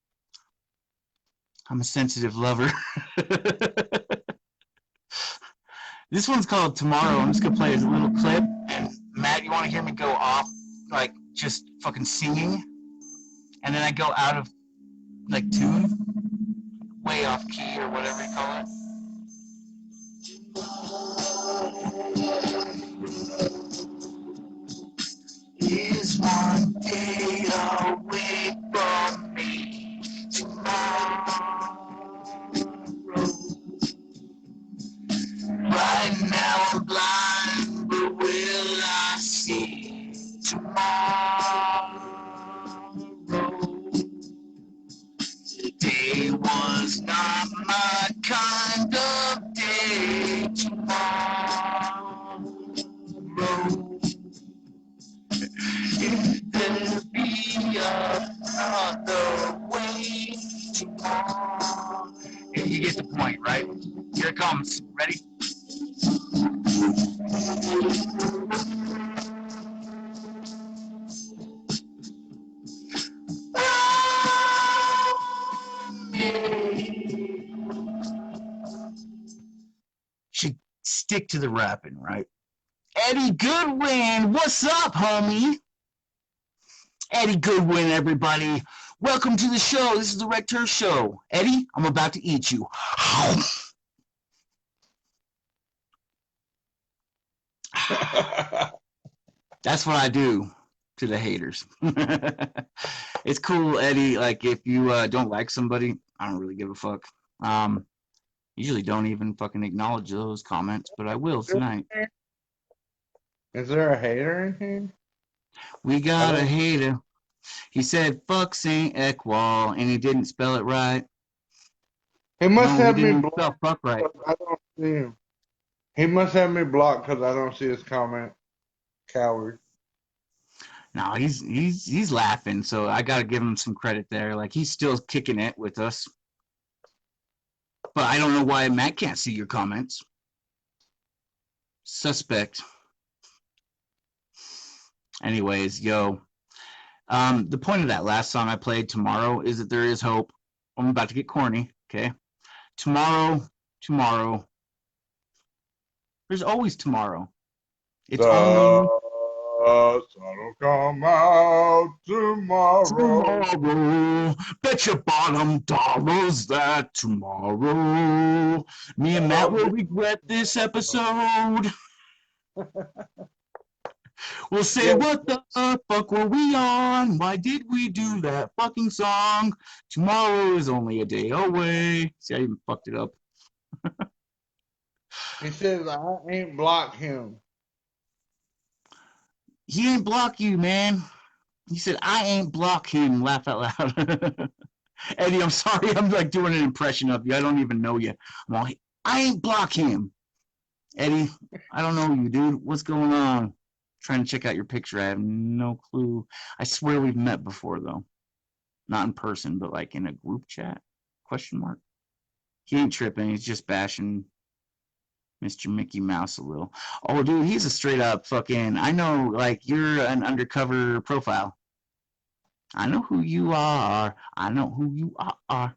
I'm a sensitive lover. This one's called Tomorrow. I'm just gonna play a little clip. And Matt, you want to hear me go off, like just fucking singing, and then I go out of like tune, way off key or whatever you call it. Is one day away from me tomorrow. Right now I'm blind, but will I see tomorrow? another way tomorrow. And you get the point, right? Here it comes. Ready? Should stick to the rapping, right? Eddie Goodwin, what's up, homie? Eddie Goodwin, everybody. Welcome to the show. This is the Rekt Hearse show. Eddie, I'm about to eat you. That's what I do to the haters. It's cool, Eddie. Like, if you don't like somebody, I don't really give a fuck. Usually don't even fucking acknowledge those comments, but I will tonight. Is there a hater in here? We got a hater. He said, fuck St. Ekwall, and he didn't spell it right. He must have me blocked. blocked. Fuck right. I don't see him. He must have me blocked because I don't see his comment. Coward. No, he's laughing, so I gotta give him some credit there. Like, he's still kicking it with us. But I don't know why Matt can't see your comments. Suspect. Anyways, yo. The point of that last song I played, Tomorrow, is that there is hope. I'm about to get corny, okay? Tomorrow. There's always tomorrow. It's only sun'll come out tomorrow. Bet your bottom dollars that tomorrow. Me and Matt will regret this episode. We'll say, what the fuck were we on? Why did we do that fucking song? Tomorrow is only a day away. See, I even fucked it up. He says, I ain't blocked him. He ain't block you, man. He said, I ain't block him. Laugh out loud. Eddie, I'm sorry. I'm like doing an impression of you. I don't even know you. I'm all, I ain't block him. Eddie, I don't know you, dude. What's going on? Trying to check out your picture. I have no clue. I swear we've met before, though. Not in person, but like in a group chat? Question mark. He ain't tripping. He's just bashing Mr. Mickey Mouse a little. Oh, dude, he's a straight up fucking. I know, like, you're an undercover profile. I know who you are. I know who you are.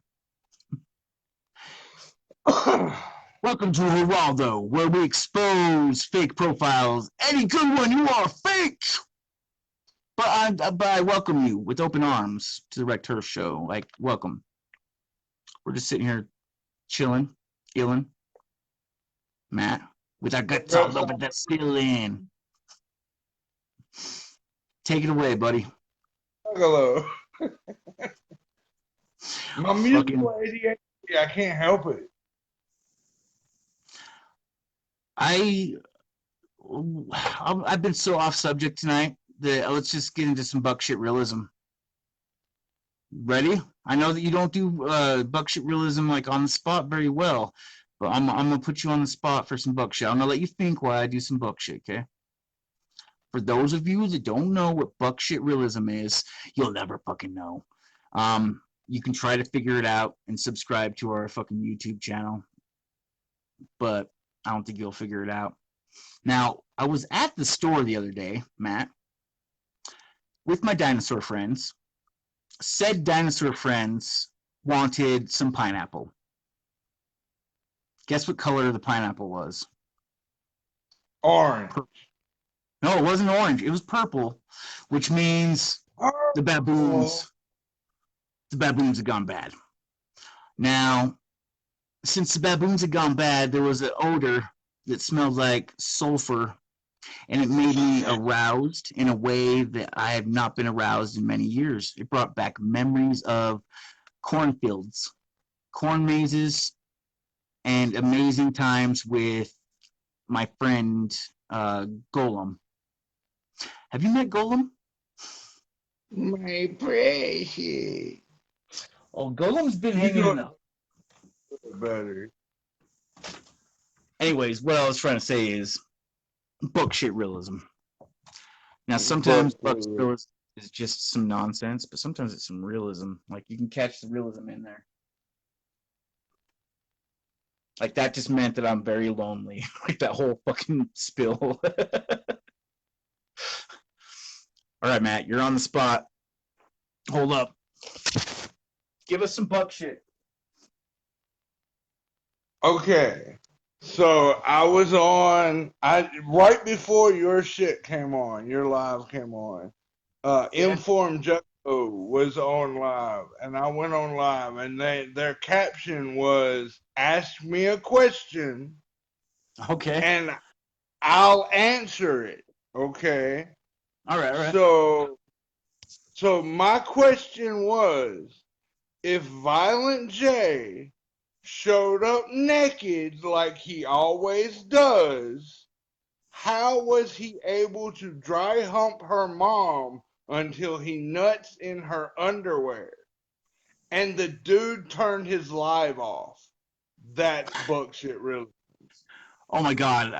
Welcome to Geraldo, where we expose fake profiles. Eddie Goodwin, you are fake! But I welcome you with open arms to the Rekt Hearse show. Like, welcome. We're just sitting here chilling, illin'. Matt, with our guts all over the ceiling. Take it away, buddy. Hello. My musical ADHD, I can't help it. I've been so off subject tonight that let's just get into some buck shit realism. Ready? I know that you don't do buck shit realism like on the spot very well, but I'm gonna put you on the spot for some buck shit. I'm gonna let you think while I do some buck shit, okay? For those of you that don't know what buck shit realism is, you'll never fucking know. You can try to figure it out and subscribe to our fucking YouTube channel, but I don't think you'll figure it out. Now, I was at the store the other day, Matt, with my dinosaur friends. Said dinosaur friends wanted some pineapple. Guess what color the pineapple was? Orange. No, it wasn't orange. It was purple, which means the baboons have gone bad. Now, since the baboons had gone bad, there was an odor that smelled like sulfur, and it made me aroused in a way that I have not been aroused in many years. It brought back memories of cornfields, corn mazes, and amazing times with my friend Golem. Have you met Golem? My precious. Oh, Golem's been hanging out. Better. Anyways, what I was trying to say is buck shit realism. Now, sometimes buck shit realism is just some nonsense, but sometimes it's some realism. Like you can catch the realism in there. Like that just meant that I'm very lonely. Like that whole fucking spill. All right, Matt, you're on the spot. Hold up. Give us some buck shit. Okay. So I was on right before your shit came on, your live came on. Yeah. Informed Joe was on live, and I went on live, and their caption was "Ask me a question, Okay. and I'll answer it." Okay. All right. All right. So my question was, if Violent J showed up naked like he always does, how was he able to dry hump her mom until he nuts in her underwear? And the dude turned his live off. That's bullshit, really. Oh my god,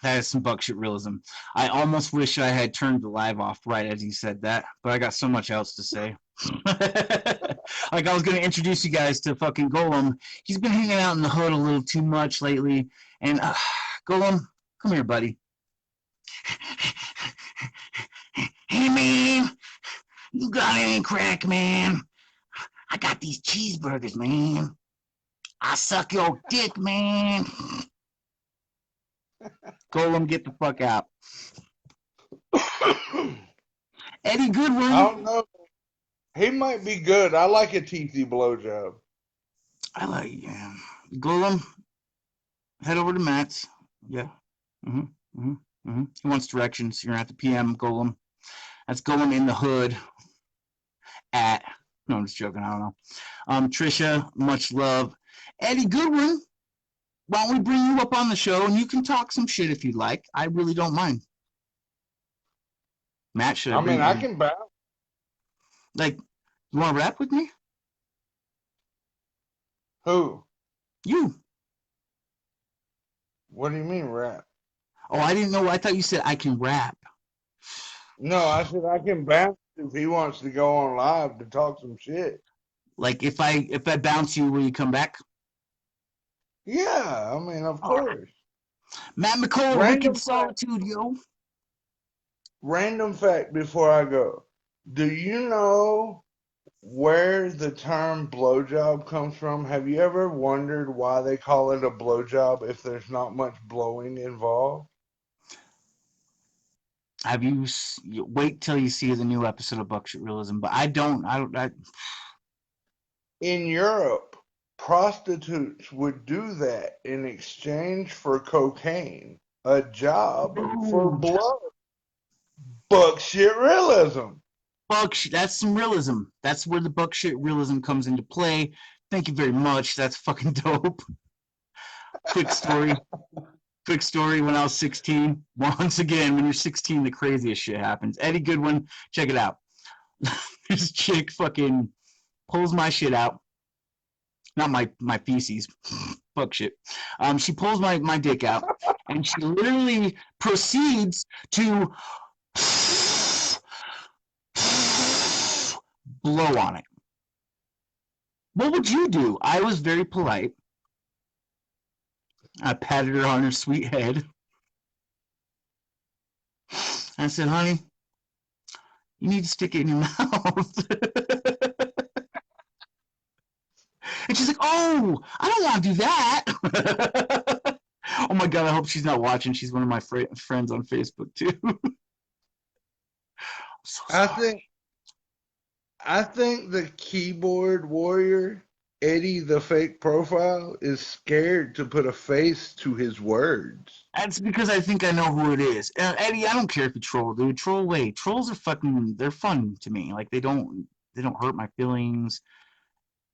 that is some buckshit realism. I almost wish I had turned the live off right as you said that, but I got so much else to say. Like I was gonna introduce you guys to fucking Golem. He's been hanging out in the hood a little too much lately, and Golem, come here, buddy. Hey man, you got any crack, man? I got these cheeseburgers, man. I suck your dick, man. Golem, get the fuck out. Eddie Goodwin. I don't know. He might be good. I like a teethy blowjob. I like, yeah. Golem, head over to Matt's. Yeah. He wants directions. You're at the PM, Golem. That's Golem in the hood at, no, I'm just joking. I don't know. Trisha, much love. Eddie Goodwin, why don't we bring you up on the show and you can talk some shit if you'd like. I really don't mind. Matt, should I bring I can bounce. Like, you want to rap with me? Who? You. What do you mean rap? Oh, I didn't know. I thought you said I can rap. No, I said I can bounce if he wants to go on live to talk some shit. Like if I bounce you, will you come back? Yeah, of course. Matt McCall, WikKid Solitude, yo. Random fact before I go. Do you know where the term blowjob comes from? Have you ever wondered why they call it a blowjob if there's not much blowing involved? Have you wait till you see the new episode of Buckshot Realism? But I don't. In Europe, prostitutes would do that in exchange for cocaine, a job for blood. Buckshit realism. That's some realism. That's where the buckshit realism comes into play. Thank you very much. That's fucking dope. Quick story. When I was 16. Once again, when you're 16, the craziest shit happens. Eddie Goodwin, check it out. This chick fucking pulls my shit out. Not my feces. Fuck shit. She pulls my dick out, and she literally proceeds to blow on it. What would you do? I was very polite. I patted her on her sweet head. I said, honey, you need to stick it in your mouth. And she's like, oh, I don't want to do that. Oh my God, I hope she's not watching. She's one of my friends on Facebook too. So I think the keyboard warrior, Eddie the fake profile, is scared to put a face to his words. That's because I think I know who it is. Eddie, I don't care if you troll, dude. Troll away. Trolls are they're fun to me. Like they don't hurt my feelings.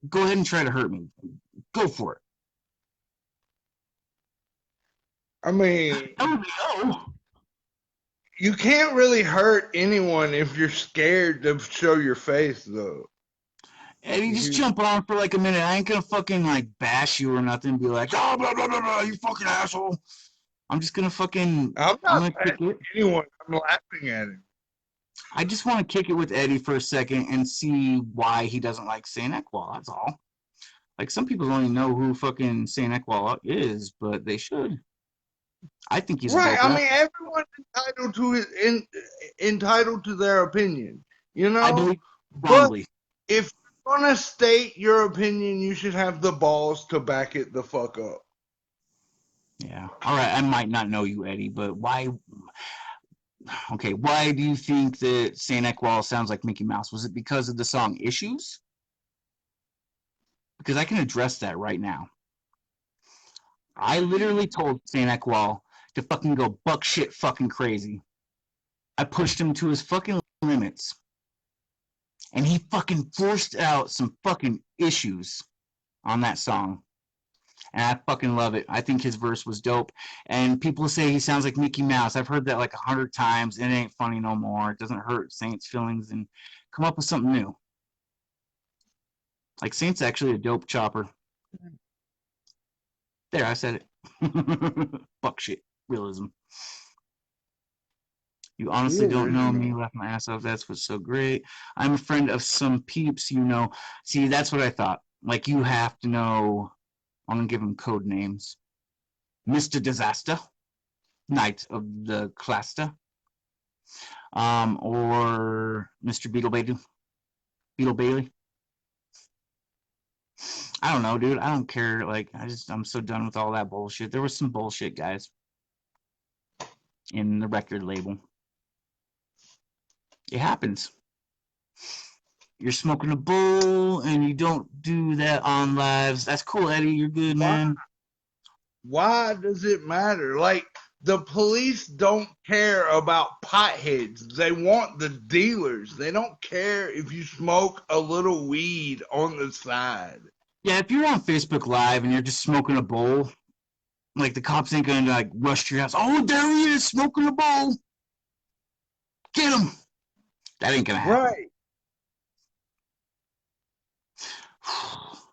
Go ahead and try to hurt me. Go for it. You can't really hurt anyone if you're scared to show your face, though. Eddie, just jump on for like a minute. I ain't gonna fucking like bash you or nothing. Be like, oh, blah blah blah blah, you fucking asshole. I'm just gonna fucking. I'm not bashing anyone. I'm laughing at him. I just want to kick it with Eddie for a second and see why he doesn't like Saint Equal. That's all. Like, some people don't even know who fucking Saint Equal is, but they should. I think he's a Right. dope I rapper. mean, everyone's entitled to their opinion, you I know. believe But strongly. if you're gonna state your opinion, you should have the balls to back it the fuck up. Yeah. All right. I might not know you, Eddie, but why? Okay. Why do you think that Saint Equal sounds like Mickey Mouse? Was it because of the song Issues? Because I can address that right now. I literally told Saint Equal to fucking go buck shit fucking crazy. I pushed him to his fucking limits. And he fucking forced out some fucking issues on that song. And I fucking love it. I think his verse was dope. And people say he sounds like Mickey Mouse. I've heard that like 100 times. It ain't funny no more. It doesn't hurt Saint's feelings, and come up with something new. Like, Saint's actually a dope chopper. There, I said it. Fuck shit. Realism. You honestly don't know me. Realism. Laugh my ass off. That's what's so great. I'm a friend of some peeps, you know. See, that's what I thought. Like, you have to know. I'm gonna give him code names. Mr. Disaster, Knight of the Cluster, or Mr. Beetle Bailey. Beetle Bailey. I don't know, dude. I don't care. Like, I'm so done with all that bullshit. There was some bullshit, guys, in the record label. It happens. You're smoking a bowl and you don't do that on lives. That's cool, Eddie. You're good, man. Why does it matter? Like, the police don't care about potheads. They want the dealers. They don't care if you smoke a little weed on the side. Yeah, if you're on Facebook Live and you're just smoking a bowl, like, the cops ain't gonna like rush to your house. Oh, there he is, smoking a bowl. Get him. That ain't gonna happen. Right.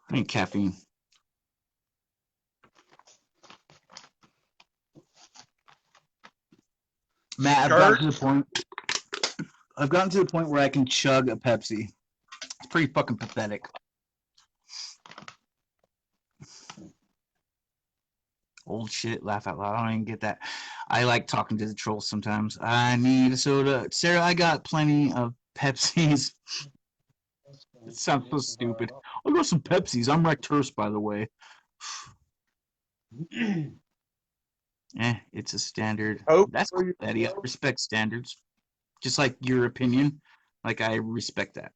I need caffeine. Matt, Skirts. I've gotten to the point where I can chug a Pepsi. It's pretty fucking pathetic. Old shit, laugh out loud. I don't even get that. I like talking to the trolls sometimes. I need a soda. Sarah, I got plenty of Pepsis. It sounds so stupid. I'll go some Pepsis. I'm Rekt Hearse, by the way. It's a standard. Hope That's for cool, Eddie. I yourself. respect standards. Just like your opinion. Like, I respect that.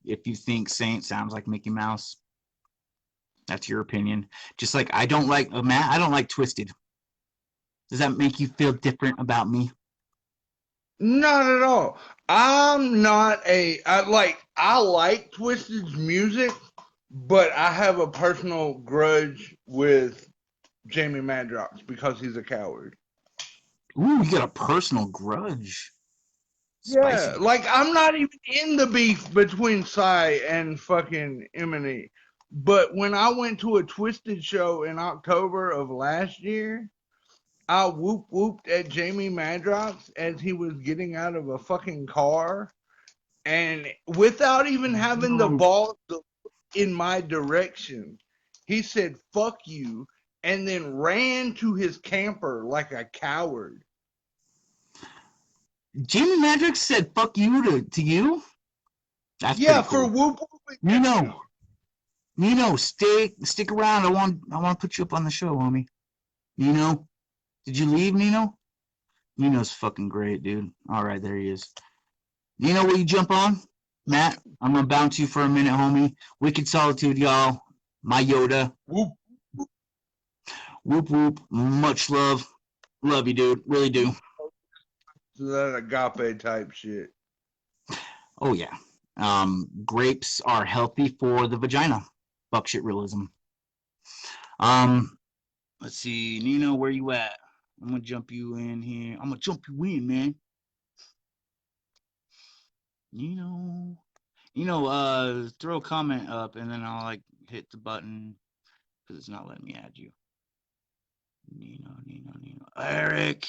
If you think Saint sounds like Mickey Mouse, that's your opinion. Just like I don't like Matt, I don't like Twisted. Does that make you feel different about me? Not at all. I'm not a I like Twisted's music, but I have a personal grudge with Jamie Madrox because he's a coward. Ooh, you got a personal grudge. Yeah, Spicy. like I'm not even in the beef between Psy and fucking Eminem. But when I went to a Twisted show in October of last year, I whooped at Jamie Madrox as he was getting out of a fucking car, and without even having the No. balls to look in my direction, he said "fuck you" and then ran to his camper like a coward. Jimi Hendrix said "fuck you" to you. That's Yeah, pretty for cool. whooping at you. Nino, stick around. I want to put you up on the show, homie. Nino, did you leave, Nino? Nino's fucking great, dude. All right, there he is. Nino, will you jump on? Matt, I'm gonna bounce you for a minute, homie. WikKid Solitude, y'all. My Yoda. Whoop. Whoop whoop. Much love. Love you, dude. Really do. That agape type shit. Oh yeah. Grapes are healthy for the vagina. Buckshit realism. Um, let's see, Nino, where you at? I'm gonna jump you in here. I'm gonna jump you in, man. Nino, throw a comment up, and then I'll like hit the button because it's not letting me add you. Nino. Eric.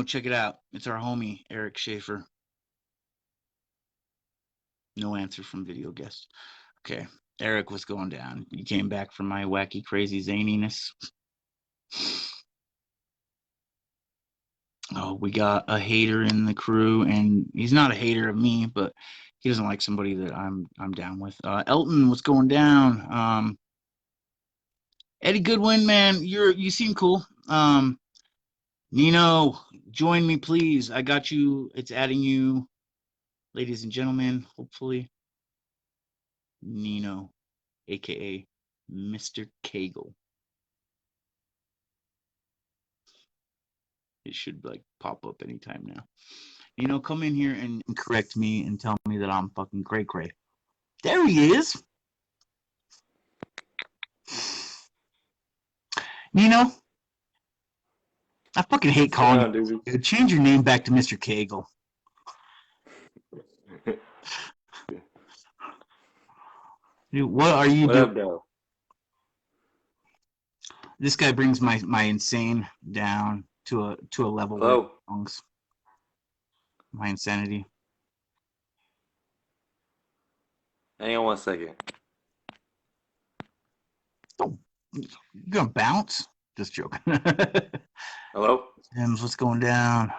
Check it out. It's our homie, Eric Schaefer. No answer from video guest. Okay. Eric, what's going down? You came back from my wacky, crazy zaniness. Oh, we got a hater in the crew, and he's not a hater of me, but he doesn't like somebody that I'm down with. Elton, what's going down? Eddie Goodwin, man, you seem cool. Nino, join me, please. I got you. It's adding you, ladies and gentlemen. Hopefully, Nino, aka Mr.Cagle. It should like pop up anytime now. Come in here and correct me and tell me that I'm fucking cray cray. There he is. Nino, I fucking hate calling you. Dude, change your name back to Mr.Cagle. Dude, what are you doing? Up, This guy brings my insane down to a level where it belongs. My insanity. Hang on 1 second. Oh, you're gonna bounce? Just joking. Hello? Tim's, what's going down?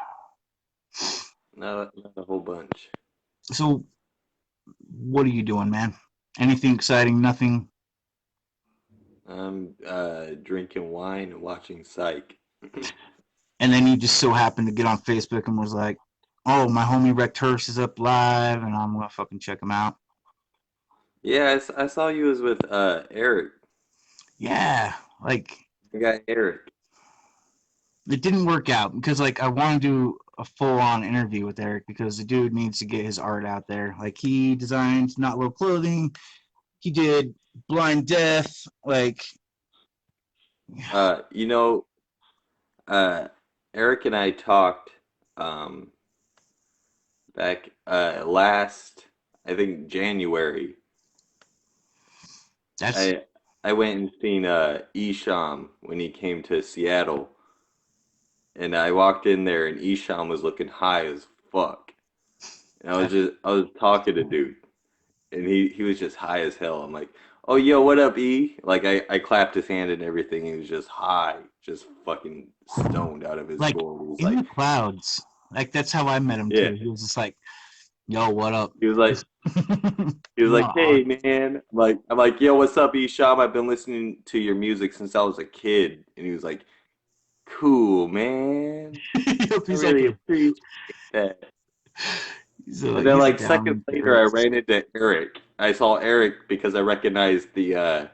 Not a whole bunch. So, what are you doing, man? Anything exciting? Nothing? I'm drinking wine and watching Psych. And then you just so happened to get on Facebook and was like, oh, my homie Rekt Hearse is up live, and I'm gonna fucking check him out. Yeah, I saw you was with Eric. Yeah, like The guy Eric. It didn't work out because like I want to do a full-on interview with Eric because the dude needs to get his art out there. Like he designed Not Low Clothing, he did Blind Death, like You know, Eric and I talked back last, I think January. that's I went and seen Isham when he came to Seattle, and I walked in there and Isham was looking high as fuck. And I was talking to dude, and he was just high as hell. I'm like, oh yo, what up, E? Like I clapped his hand and everything. He was just high, just fucking stoned out of his like gourd. in the clouds. Like that's how I met him Yeah. too. He was just like, yo, what up? He was like, hey man. I'm like, yo, what's up, Isham? I've been listening to your music since I was a kid. And he was like, cool, man. I really appreciate that. And then like seconds later, I ran into Eric. I saw Eric because I recognized the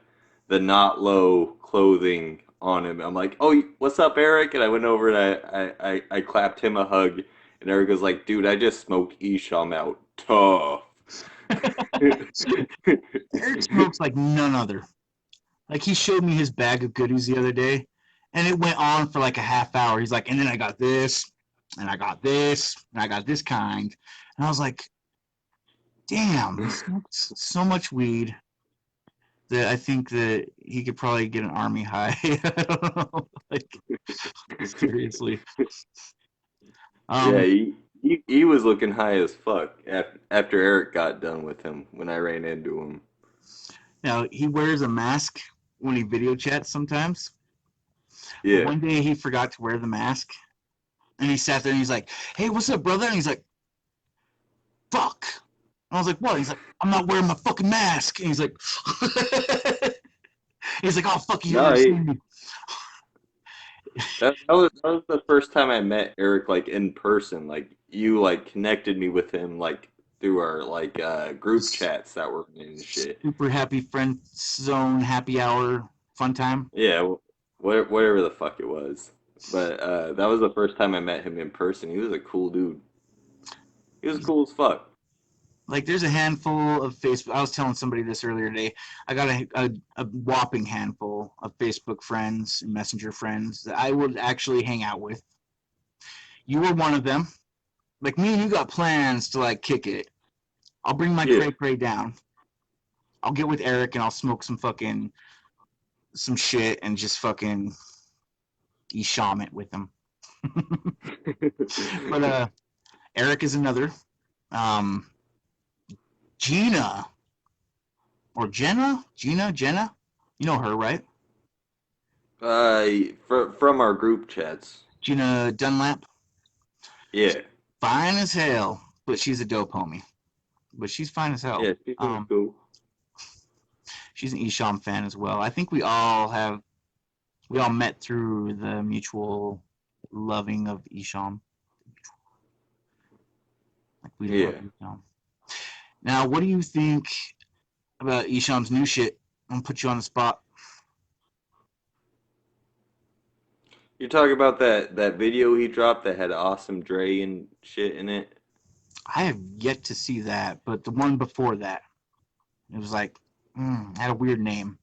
Not Low clothing on him. I'm like, oh, what's up, Eric? And I went over and I clapped him a hug. And Eric was like, dude, I just smoked Isham out. Tough. Eric smokes like none other. Like he showed me his bag of goodies the other day, and it went on for like a half hour. He's like, and then I got this, and I got this, and I got this kind. And I was like, damn, he smokes so much weed that I think that he could probably get an army high. I don't know. Like, seriously. Yeah, he was looking high as fuck after Eric got done with him when I ran into him. Now, he wears a mask when he video chats sometimes. Yeah. But one day he forgot to wear the mask. And he sat there and he's like, hey, what's up, brother? And he's like, fuck. And I was like, what? He's like, I'm not wearing my fucking mask. And he's like, oh, fuck you. No, that was the first time I met Eric like in person. Like you like connected me with him like through our like group chats that were and shit. Super happy friend zone, happy hour, fun time. Yeah, whatever the fuck it was. But that was the first time I met him in person. He was a cool dude. He was cool as fuck. Like, there's a handful of Facebook. I was telling somebody this earlier today. I got a whopping handful of Facebook friends and Messenger friends that I would actually hang out with. You were one of them. Like, me and you got plans to, like, kick it. I'll bring my cray down. I'll get with Eric and I'll smoke some shit and just fucking Isham it with him. But Eric is another. Um, Gina or Jenna. You know her, right? From our group chats. Gina Dunlap. Yeah. Fine as hell, but she's a dope homie. But she's fine as hell. Yeah, she's pretty cool. She's an Esham fan as well. I think we all met through the mutual loving of Esham. Like we love Esham. Now, what do you think about Esham's new shit? I'm gonna put you on the spot. You're talking about that video he dropped that had Awesome Dre and shit in it? I have yet to see that, but the one before that, it was like, had a weird name.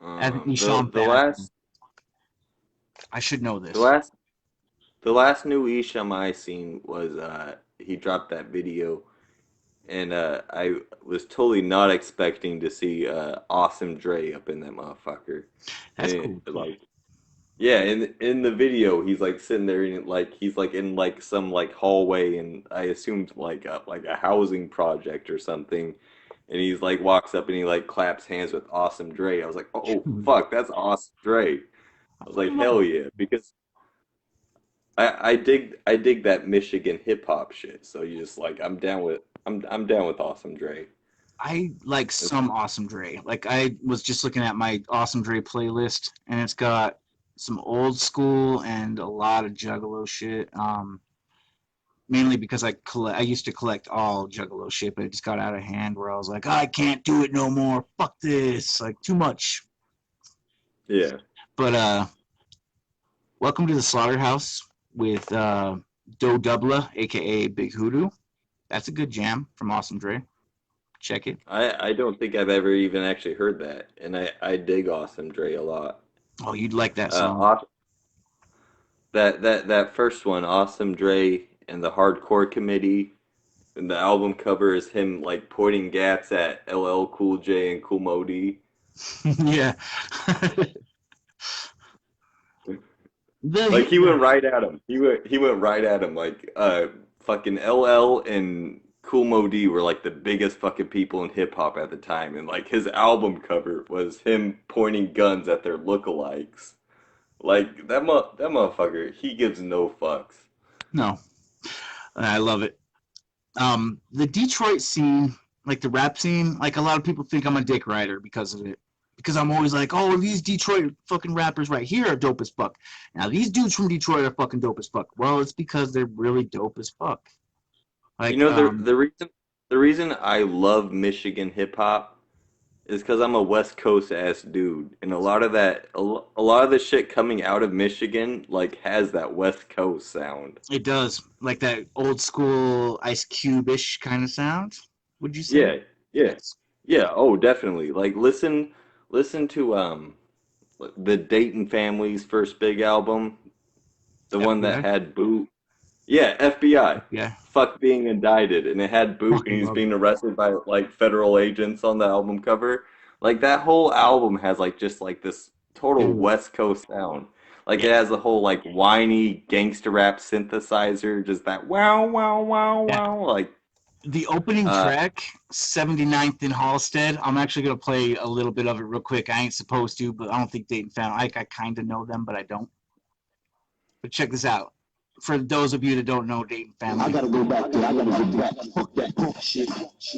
As an Esham The fan, last I should know this. the last new Esham I seen was he dropped that video, and I was totally not expecting to see Awesome Dre up in that motherfucker. That's And, cool. like, yeah, in the video he's like sitting there and like he's like in like some like hallway, and I assumed like a housing project or something. And he's like walks up and he like claps hands with Awesome Dre. I was like, oh fuck, that's Awesome Dre. I was like, hell yeah, because I dig that Michigan hip hop shit. So you just like I'm down with Awesome Dre. I like some Awesome Dre. Like I was just looking at my Awesome Dre playlist, and it's got some old school and a lot of Juggalo shit. Mainly because I used to collect all Juggalo shit, but it just got out of hand where I was like, I can't do it no more. Fuck this, like too much. Yeah. But welcome to the Slaughterhouse with Doe Dubla, aka Big Hoodoo. That's a good jam from Awesome Dre. Check it. I don't think I've ever even actually heard that, and I dig Awesome Dre a lot. Oh, you'd like that song. That first one, Awesome Dre and the Hardcore Committee, and the album cover is him like pointing gats at LL Cool J and Cool Modi. Yeah. Like he went right at him. He went right at him. Like fucking LL and Cool Modi were like the biggest fucking people in hip hop at the time, and like his album cover was him pointing guns at their lookalikes. Like that motherfucker, he gives no fucks. No, I love it. The Detroit scene, like the rap scene, like a lot of people think I'm a dick rider because of it. Because I'm always like, oh, these Detroit fucking rappers right here are dope as fuck. Now these dudes from Detroit are fucking dope as fuck. Well, it's because they're really dope as fuck. Like, you know, the reason I love Michigan hip hop is because I'm a West Coast ass dude, and a lot of the shit coming out of Michigan like has that West Coast sound. It does, like that old school Ice Cube-ish kind of sound. Would you say? Yeah. Oh, definitely. Like listen to the Dayton Family's first big album, the one that FBI? had Boot. Yeah, FBI. Yeah. Fuck being indicted, and it had Boot, Fucking and he's love being arrested by like federal agents on the album cover. Like that whole album has like just like this total Dude. West Coast sound. Like Yeah. it has a whole like whiny gangster rap synthesizer, just that wow wow wow Yeah. wow. Like The opening track, 79th in Halstead, I'm actually going to play a little bit of it real quick. I ain't supposed to, but I don't think Dayton fan. I kind of know them, but I don't. But check this out. For those of you that don't know Dayton family. I gotta go back there. I gotta go back. Fuck that bullshit.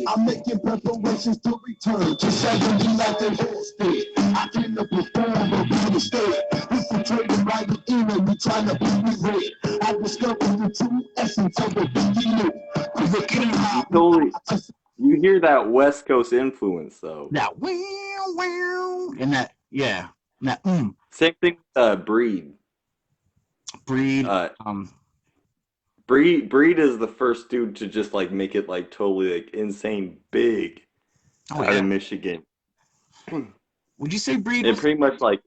I'm making preparations to return to 70 like a Halstead. I came to perform, but be mistake. Infiltrating right in and we trying to be red. I discovered the true essence of the beginning. Look at how totally. You hear that West Coast influence though. That wow, and that that Same thing with Breed. Breed. Breed is the first dude to just like make it like totally like insane big out of Michigan. Would you say Breed? And pretty much like,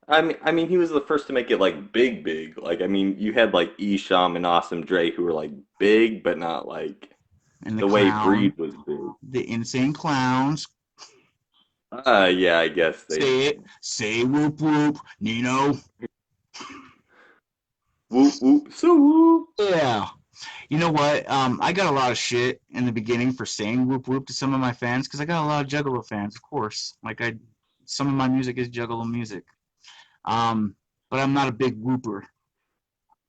I mean, he was the first to make it like big. Like, I mean, you had like Esham and Awesome Dre who were like big, but not like and the way Breed was big. The Insane Clowns. Yeah, I guess they. Say it. Say whoop whoop, Nino. Whoop whoop, so whoop. Yeah. You know what? I got a lot of shit in the beginning for saying whoop whoop to some of my fans because I got a lot of Juggalo fans, of course. Some of my music is Juggalo music. Um, but I'm not a big whooper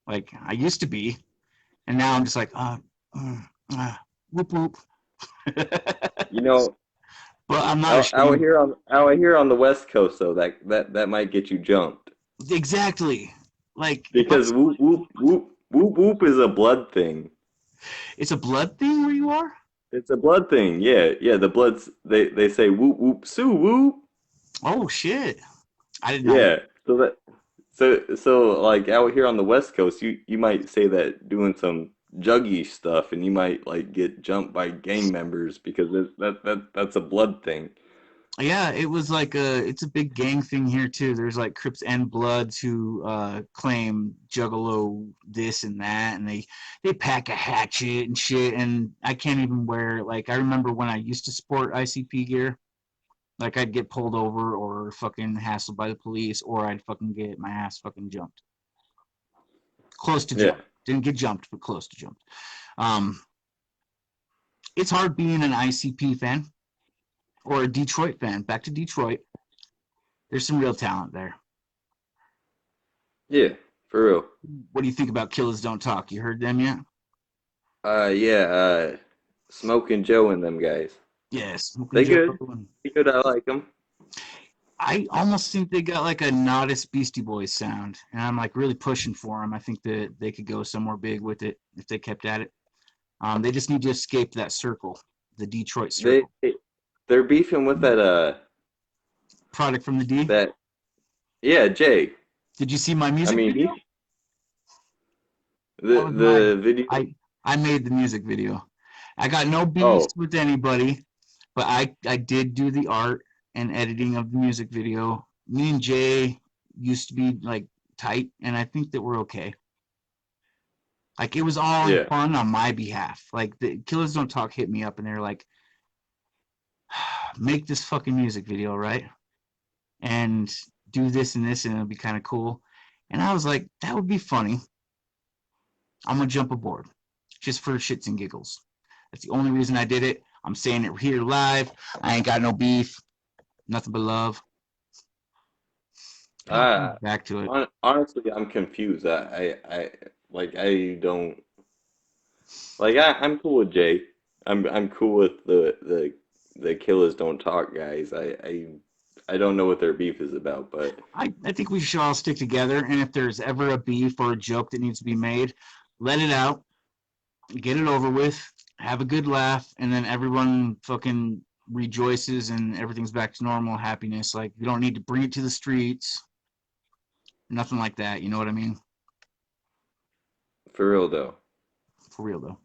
like I used to be, and now I'm just like uh, whoop whoop. You know, But I'm not out ashamed. here on the West Coast though, that might get you jumped Exactly. Like if I, because whoop whoop whoop whoop whoop is a blood thing. it's a blood thing where you are. It's a blood thing. Yeah, yeah. The bloods they say whoop whoop sue whoop. Oh shit! I did not know. Yeah. So like out here on the West Coast, you might say that doing some juggy stuff, and you might like get jumped by gang members because that's a blood thing. Yeah, it was like it's a big gang thing here too. There's like Crips and Bloods who claim Juggalo this and that, and they pack a hatchet and shit. And I can't even wear like I remember when I used to sport ICP gear, like I'd get pulled over or fucking hassled by the police, or I'd fucking get my ass fucking jumped, close to Yeah. jump. Didn't get jumped, but close to jumped. Um, it's hard being an ICP fan or a Detroit fan. Back to Detroit, there's some real talent there. Yeah, for real. What do you think about Killers Don't Talk? You heard them yet? Yeah, Smoking Joe and them guys. Yes, Smoking They Joe. good. They good. I like them. I almost think they got like a Nodus Beastie Boys sound, and I'm like really pushing for them. I think that they could go somewhere big with it if they kept at it. They just need to escape that circle, the Detroit They circle. they're beefing with Product from the D. that yeah, Jay. Did you see my I music mean, video? That the was my. the video. I made the music video. I got no beefs Oh, with anybody, but I did do the art and editing of the music video. Me and Jay used to be like tight, and I think that we're okay. Like it was all in yeah. fun on my behalf. Like the Killers Don't Talk hit me up, and they're like, "Make this fucking music video, right? And do this and this, and it'll be kind of cool." And I was like, "That would be funny. I'm gonna jump aboard, just for shits and giggles." That's the only reason I did it. I'm saying it here live. I ain't got no beef, nothing but love. And I'll come Uh, back to it. Honestly, I'm confused. I don't like. I'm cool with Jay. I'm cool with the Killers Don't Talk guys. I don't know what their beef is about, but I think we should all stick together, and if there's ever a beef or a joke that needs to be made, let it out, get it over with, have a good laugh, and then everyone fucking rejoices and everything's back to normal happiness. Like you don't need to bring it to the streets, nothing like that. You know what I mean? for real though. For real though.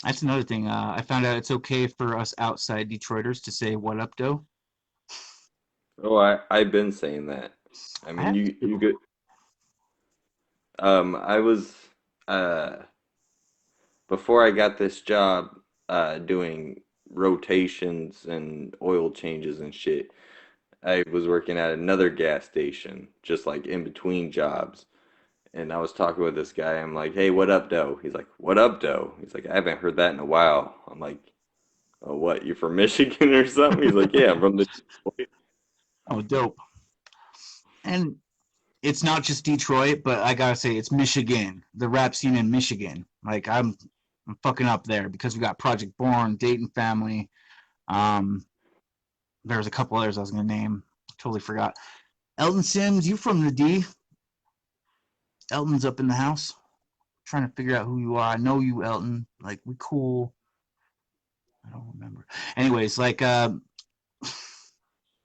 That's another thing. I found out it's okay for us outside Detroiters to say "What up, doe." Oh, I've been saying that. I I mean, have you to. could. I was uh before I got this job doing rotations and oil changes and shit. I was working at another gas station, just like in between jobs. And I was talking with this guy. I'm like, "Hey, what up, doe?" He's like, "What up, doe?" He's like, "I haven't heard that in a while." I'm like, "Oh, what? You're from Michigan or something?" He's like, "Yeah, I'm from the." Oh, dope. And it's not just Detroit, but I gotta say it's Michigan. The rap scene in Michigan. Like I'm fucking up there because we got Project Born, Dayton Family. Um, there's a couple others I was gonna name. Totally forgot. Elton Sims, you from the D? Elton's up in the house. Trying to figure out who you are. I know you, Elton. Like we cool. I don't remember. Anyways, like there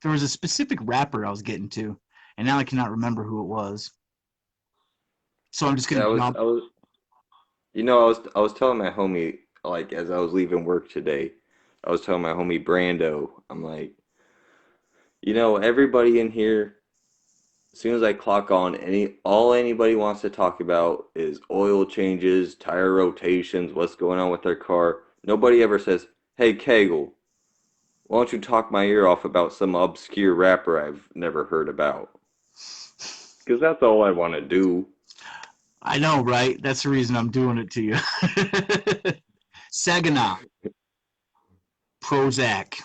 was a specific rapper I was getting to, and now I cannot remember who it was. So I'm just Yeah, gonna jump. I was telling my homie like as I was leaving work today, I was telling my homie Brando, I'm like, everybody in here, as soon as I clock on, all anybody wants to talk about is oil changes, tire rotations, what's going on with their car. Nobody ever says, "Hey, Cagle, Why don't you talk my ear off about some obscure rapper I've never heard about? Because that's all I want to do. I know, right? That's the reason I'm doing it to you. Saginaw, Prozac,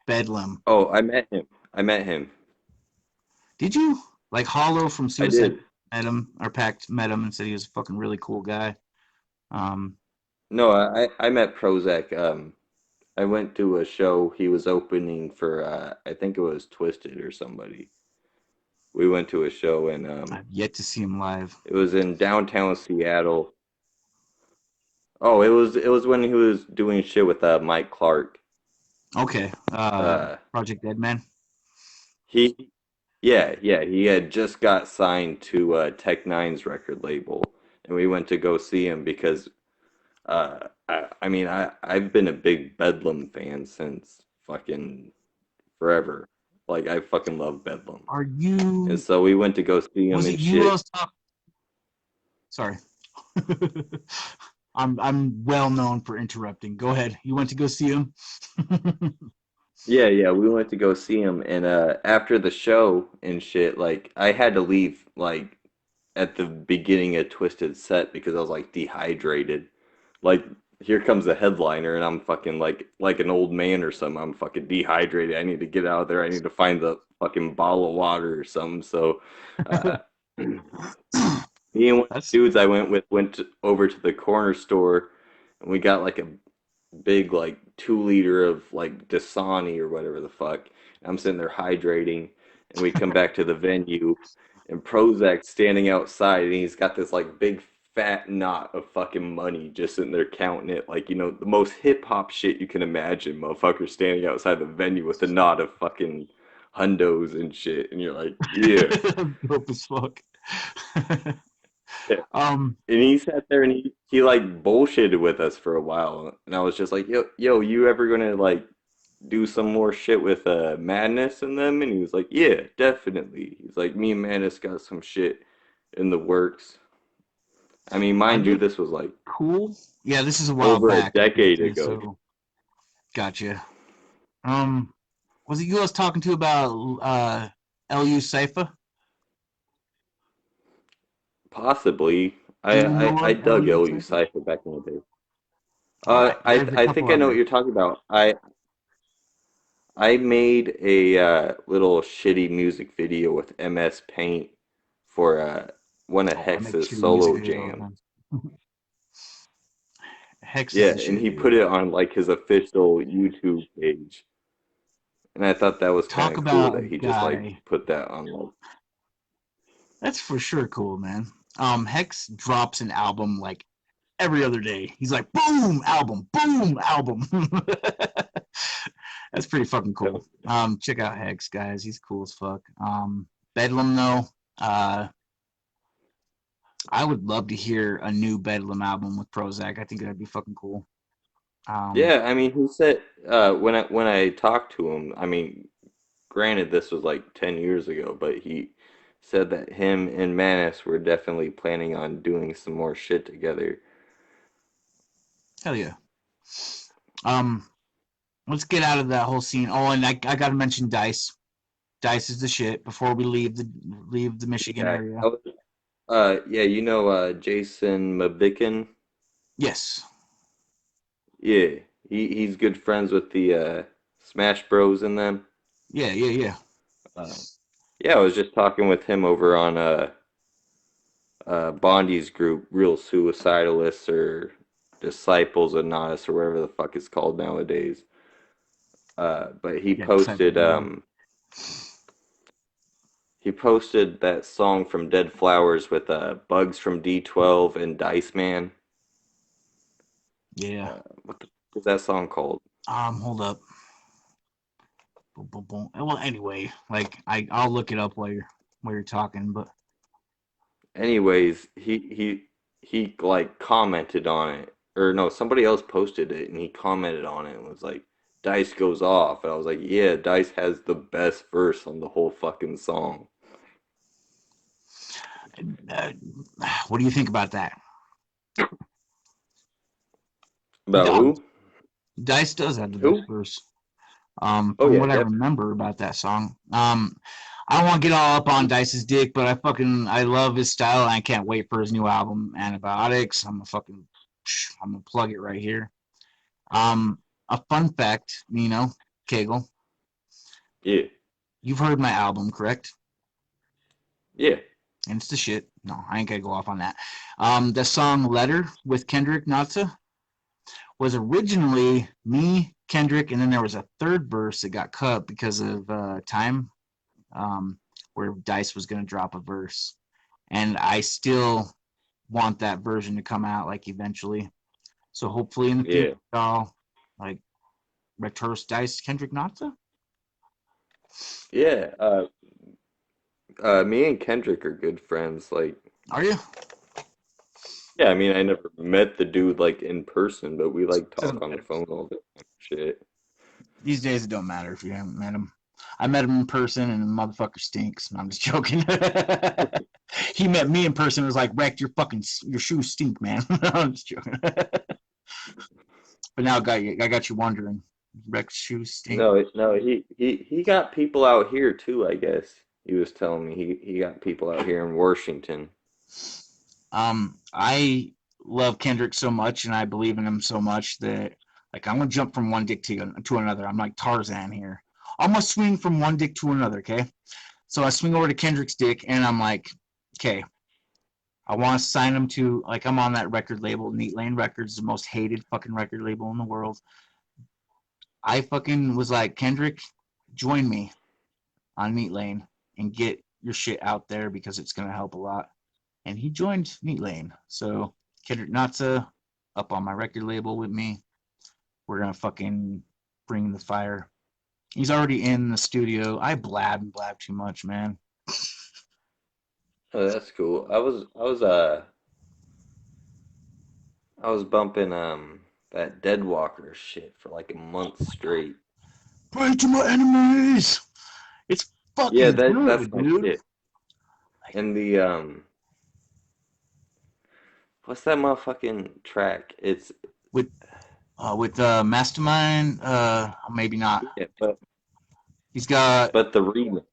Bedlam. Oh, I met him. I met him. Did you? Like Hollow from I Suicide did. met him, or Pact met him and said he was a fucking really cool guy. Um, No, I met Prozac. I went to a show he was opening for. I think it was Twisted or somebody. We went to a show and I've yet to see him live. it was in downtown Seattle. Oh, it was when he was doing shit with Mike Clark. Okay. Uh, Project Deadman. he, yeah, he had just got signed to Tech Nine's record label, and we went to go see him because I mean I've been a big Bedlam fan since fucking forever. Like I fucking love Bedlam, Are and you? so we went to go see him Was and it you? I shit. was talking. Sorry. I'm well known for interrupting. Go ahead. You went to go see him. Yeah, we went to go see him, and after the show and shit, like I had to leave like at the beginning of Twisted set because I was like dehydrated. Like here comes the headliner, and I'm fucking like an old man or something. I'm fucking dehydrated. I need to get out of there. I need to find the fucking bottle of water or something. So, uh, me and one of That's the dudes I went with over to the corner store, and we got like a big like 2 liter of like Dasani or whatever the fuck. I'm sitting there hydrating, and we come back to the venue, and Prozac's standing outside, and he's got this like big fat knot of fucking money just sitting there counting it, like the most hip hop shit you can imagine. Motherfucker standing outside the venue with a knot of fucking hundos and shit, and you're like, yeah. dope as fuck. Yeah. um, And he sat there and he like bullshitted with us for a while, and I was just like, yo, you ever gonna like do some more shit with Madness and them? And he was like, yeah, definitely. He's like, me and Madness got some shit in the works. I mean, are mind you, they this was like cool? Yeah, this is a while over a back. decade ago. So gotcha. Um, was it you I was talking to about LU Cypher? Possibly. Do you know I of dug LU LU Cypher? Cypher back in the day. All right, there's a I couple think I out know what there. you're talking about. I made a little shitty music video with MS Paint for one of Oh, I make Hex's shitty music solo videos all the jams. time. Hex is Yeah, the and shit, he dude. put it on like his official YouTube page. And I thought that was kind Talk of cool about a that he just like guy. put that on like That's for sure cool, man. Hex drops an album like every other day. He's like, boom, album, boom, album. That's pretty fucking cool. Check out Hex, guys. He's cool as fuck. Bedlam though, uh, I would love to hear a new Bedlam album with Prozac. I think that'd be fucking cool. Um, Yeah, I mean he said when I talked to him, I mean granted this was like 10 years ago, but he said that him and Manus were definitely planning on doing some more shit together. hell yeah. Um, let's get out of that whole scene. Oh, and I gotta mention Dice. Dice is the shit before we leave the Michigan Yeah, area. yeah, Jason Mabikin. Yes. Yeah, he's good friends with the Smash Bros in them. Yeah. Uh, yeah, I was just talking with him over on Bondi's group, Real Suicidalists or Disciples Anonymous or whatever the fuck it's called nowadays. But Yeah, Disciples of None. he posted that song from Dead Flowers with Bugs from D12 and Dice Man. Yeah. What the fuck is that song called? Hold up. Boom, boom, boom. Well, anyway, like I'll look it up while you're talking, but Anyways, he like commented on it, or no, somebody else posted it, and he commented on it and was like, "Dice goes off," and I was like, "Yeah, Dice has the best verse on the whole fucking song." uh, what do you think about that? He About does. who? Dice does have the best Who? verse. From yeah, what I definitely. remember about that song. I don't want to get all up on Dice's dick, but I love his style. And I can't wait for his new album, Antibiotics. I'm gonna plug it right here. A fun fact, Cagle, Yeah, you've heard my album, correct? yeah, And it's the shit. No, I ain't gonna go off on that. The song "Letter" with Kendrick Natsa was originally me, Kendrick, and then there was a third verse that got cut because of time, where Dice was gonna drop a verse, and I still want that version to come out like eventually. So hopefully in the future, yeah, I'll like Rekt Hearse, Dice, Kendrick Natsa. yeah. Me and Kendrick are good friends. Like, Are you? yeah, I mean, I never met the dude like in person, but we like talk Doesn't on the matter. phone all the time. Shit. These days, it don't matter if you haven't met him. I met him in person, and the motherfucker stinks. I'm just joking. He met me in person and was like, "Rekt, your shoes stink, man." I'm just joking. But now I got you wondering. Rekt's shoes stink. No, he got people out here too, I guess. He was telling me he got people out here in Washington. I love Kendrick so much, and I believe in him so much that like I'm gonna jump from one dick to another. I'm like Tarzan here. I'm gonna swing from one dick to another. Okay, so I swing over to Kendrick's dick, and I'm like, okay, I want to sign him to like I'm on that record label, Neat Lane Records, the most hated fucking record label in the world. I fucking was like, Kendrick, join me on Neat Lane and get your shit out there because it's gonna help a lot. And he joined Neat Lane. So Kendrick Natsa up on my record label with me. We're gonna fucking bring the fire. He's already in the studio. I blab and blab too much, man. Oh, that's cool. I was bumping that Deadwalker shit for like a month straight. Pray to my enemies. It's Yeah, fucking that's good, my dude. shit. And the what's that motherfucking track? It's With Mastermind, maybe not. yeah, He's got but the remix.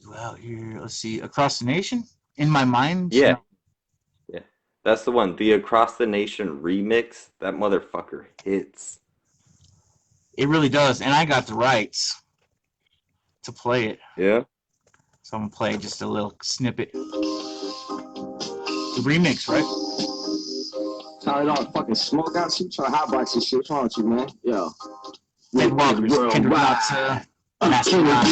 well here. Let's see, Across the Nation. In my mind, Yeah, no, yeah. That's the one. The Across the Nation remix. That motherfucker hits. it really does. And I got the rights to play it, Yeah. so I'm gonna play just a little snippet. The remix, right? Tired all fucking smoke out. You trying to hotbox and shit. What's wrong with you, man? Yo. Deadwalkers, Kendrick Natsa, Mastermind.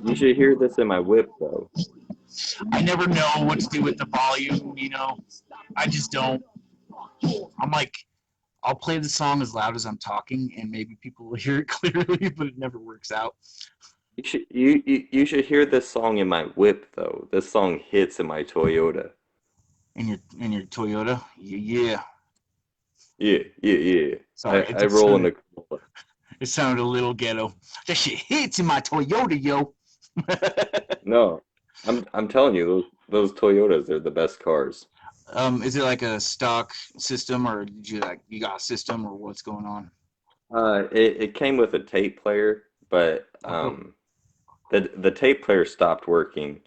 You should hear this in my whip though. I never know what to do with the volume, I just don't. I'm like, I'll play the song as loud as I'm talking, and maybe people will hear it clearly, but it never works out. You should hear this song in my whip though. This song hits in my Toyota. In your Toyota, yeah. Yeah. Sorry, I roll in the Corolla. it sounded a little ghetto. That shit hits in my Toyota, yo. No, I'm telling you, those Toyotas, they're the best cars. Is it like a stock system, or did you got a system, or what's going on? It came with a tape player, but Oh, the tape player stopped working,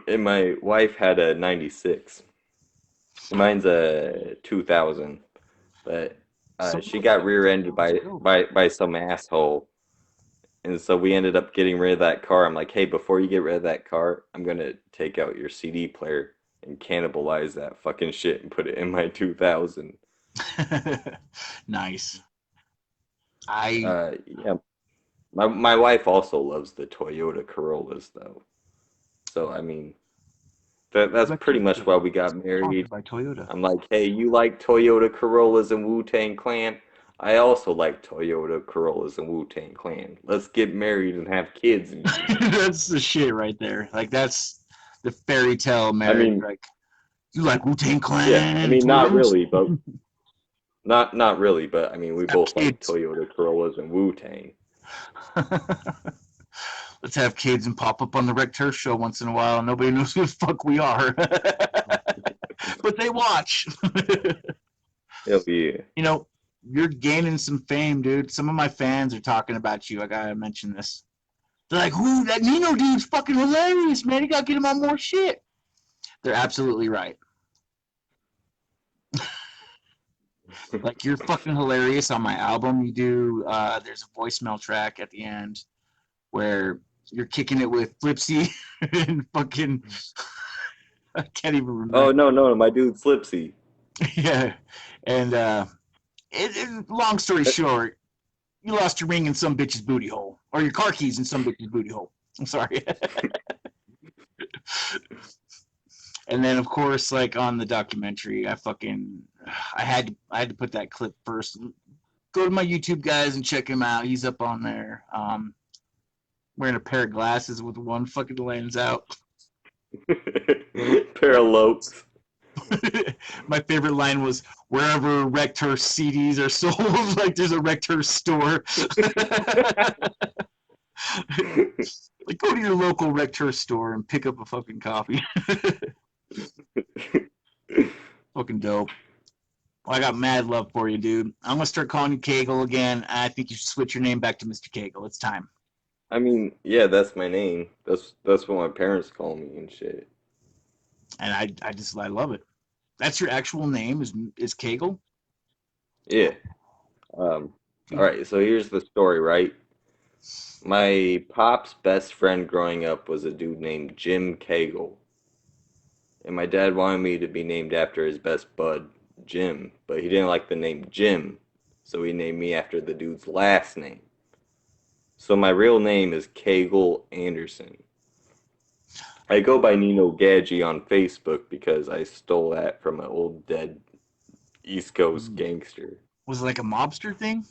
and my wife had a '96. Mine's a 2000, but some she got rear-ended motherfuckers go. by some asshole, and so we ended up getting rid of that car. I'm like, hey, before you get rid of that car, I'm gonna take out your CD player and cannibalize that fucking shit and put it in my 2000. Nice. I Yeah, my wife also loves the Toyota Corollas though. So I mean, that's Rekt pretty much why we Hearse, got sponsored married. by Toyota. I'm like, hey, you like Toyota Corollas and Wu-Tang Clan? I also like Toyota Corollas and Wu-Tang Clan. Let's get married and have kids and shit. That's the shit right there. Like that's the fairy tale I marriage. mean, Like you like Wu-Tang yeah, I Clan and mean, not Toyotas? really, but not really, but I mean, we Have both like kids. Toyota Corollas and Wu-Tang. Let's have Caden pop up on the Rekt Hearse show once in a while. And nobody knows who the fuck we are. But they watch. Hell yeah. You know, you're gaining some fame, dude. Some of my fans are talking about you. I gotta mention this. They're like, "Who? That Nino dude's fucking hilarious, man. You gotta get him on more shit." They're absolutely right. Like, you're fucking hilarious on my album. You do. There's a voicemail track at the end where you're kicking it with Flipsy and fucking. I can't even remember. Oh no, my dude Slipsy. Yeah, and long story short, you lost your ring in some bitch's booty hole, or your car keys in some bitch's booty hole. I'm sorry. And then, of course, like on the documentary, I had to put that clip first. Go to my YouTube, guys, and check him out. He's up on there, wearing a pair of glasses with one fucking lens out. Pair of lopes. My favorite line was, "Wherever Rekt Hearse CDs are sold, like there's a Rekt Hearse store." Like, go to your local Rekt Hearse store and pick up a fucking copy. Fucking dope. Well, I got mad love for you, dude. I'm gonna start calling you Cagle again. I think you should switch your name back to Mr.Cagle. It's time. I mean, yeah, that's my name. That's what my parents call me and shit. And I love it. That's your actual name is Cagle? Yeah. All right, so here's the story, right? My pop's best friend growing up was a dude named Jim Cagle. And my dad wanted me to be named after his best bud, Jim, but he didn't like the name Jim, so he named me after the dude's last name. So my real name is Cagle Anderson. I go by Nino Gadgy on Facebook because I stole that from an old dead East Coast gangster. Was it like a mobster thing?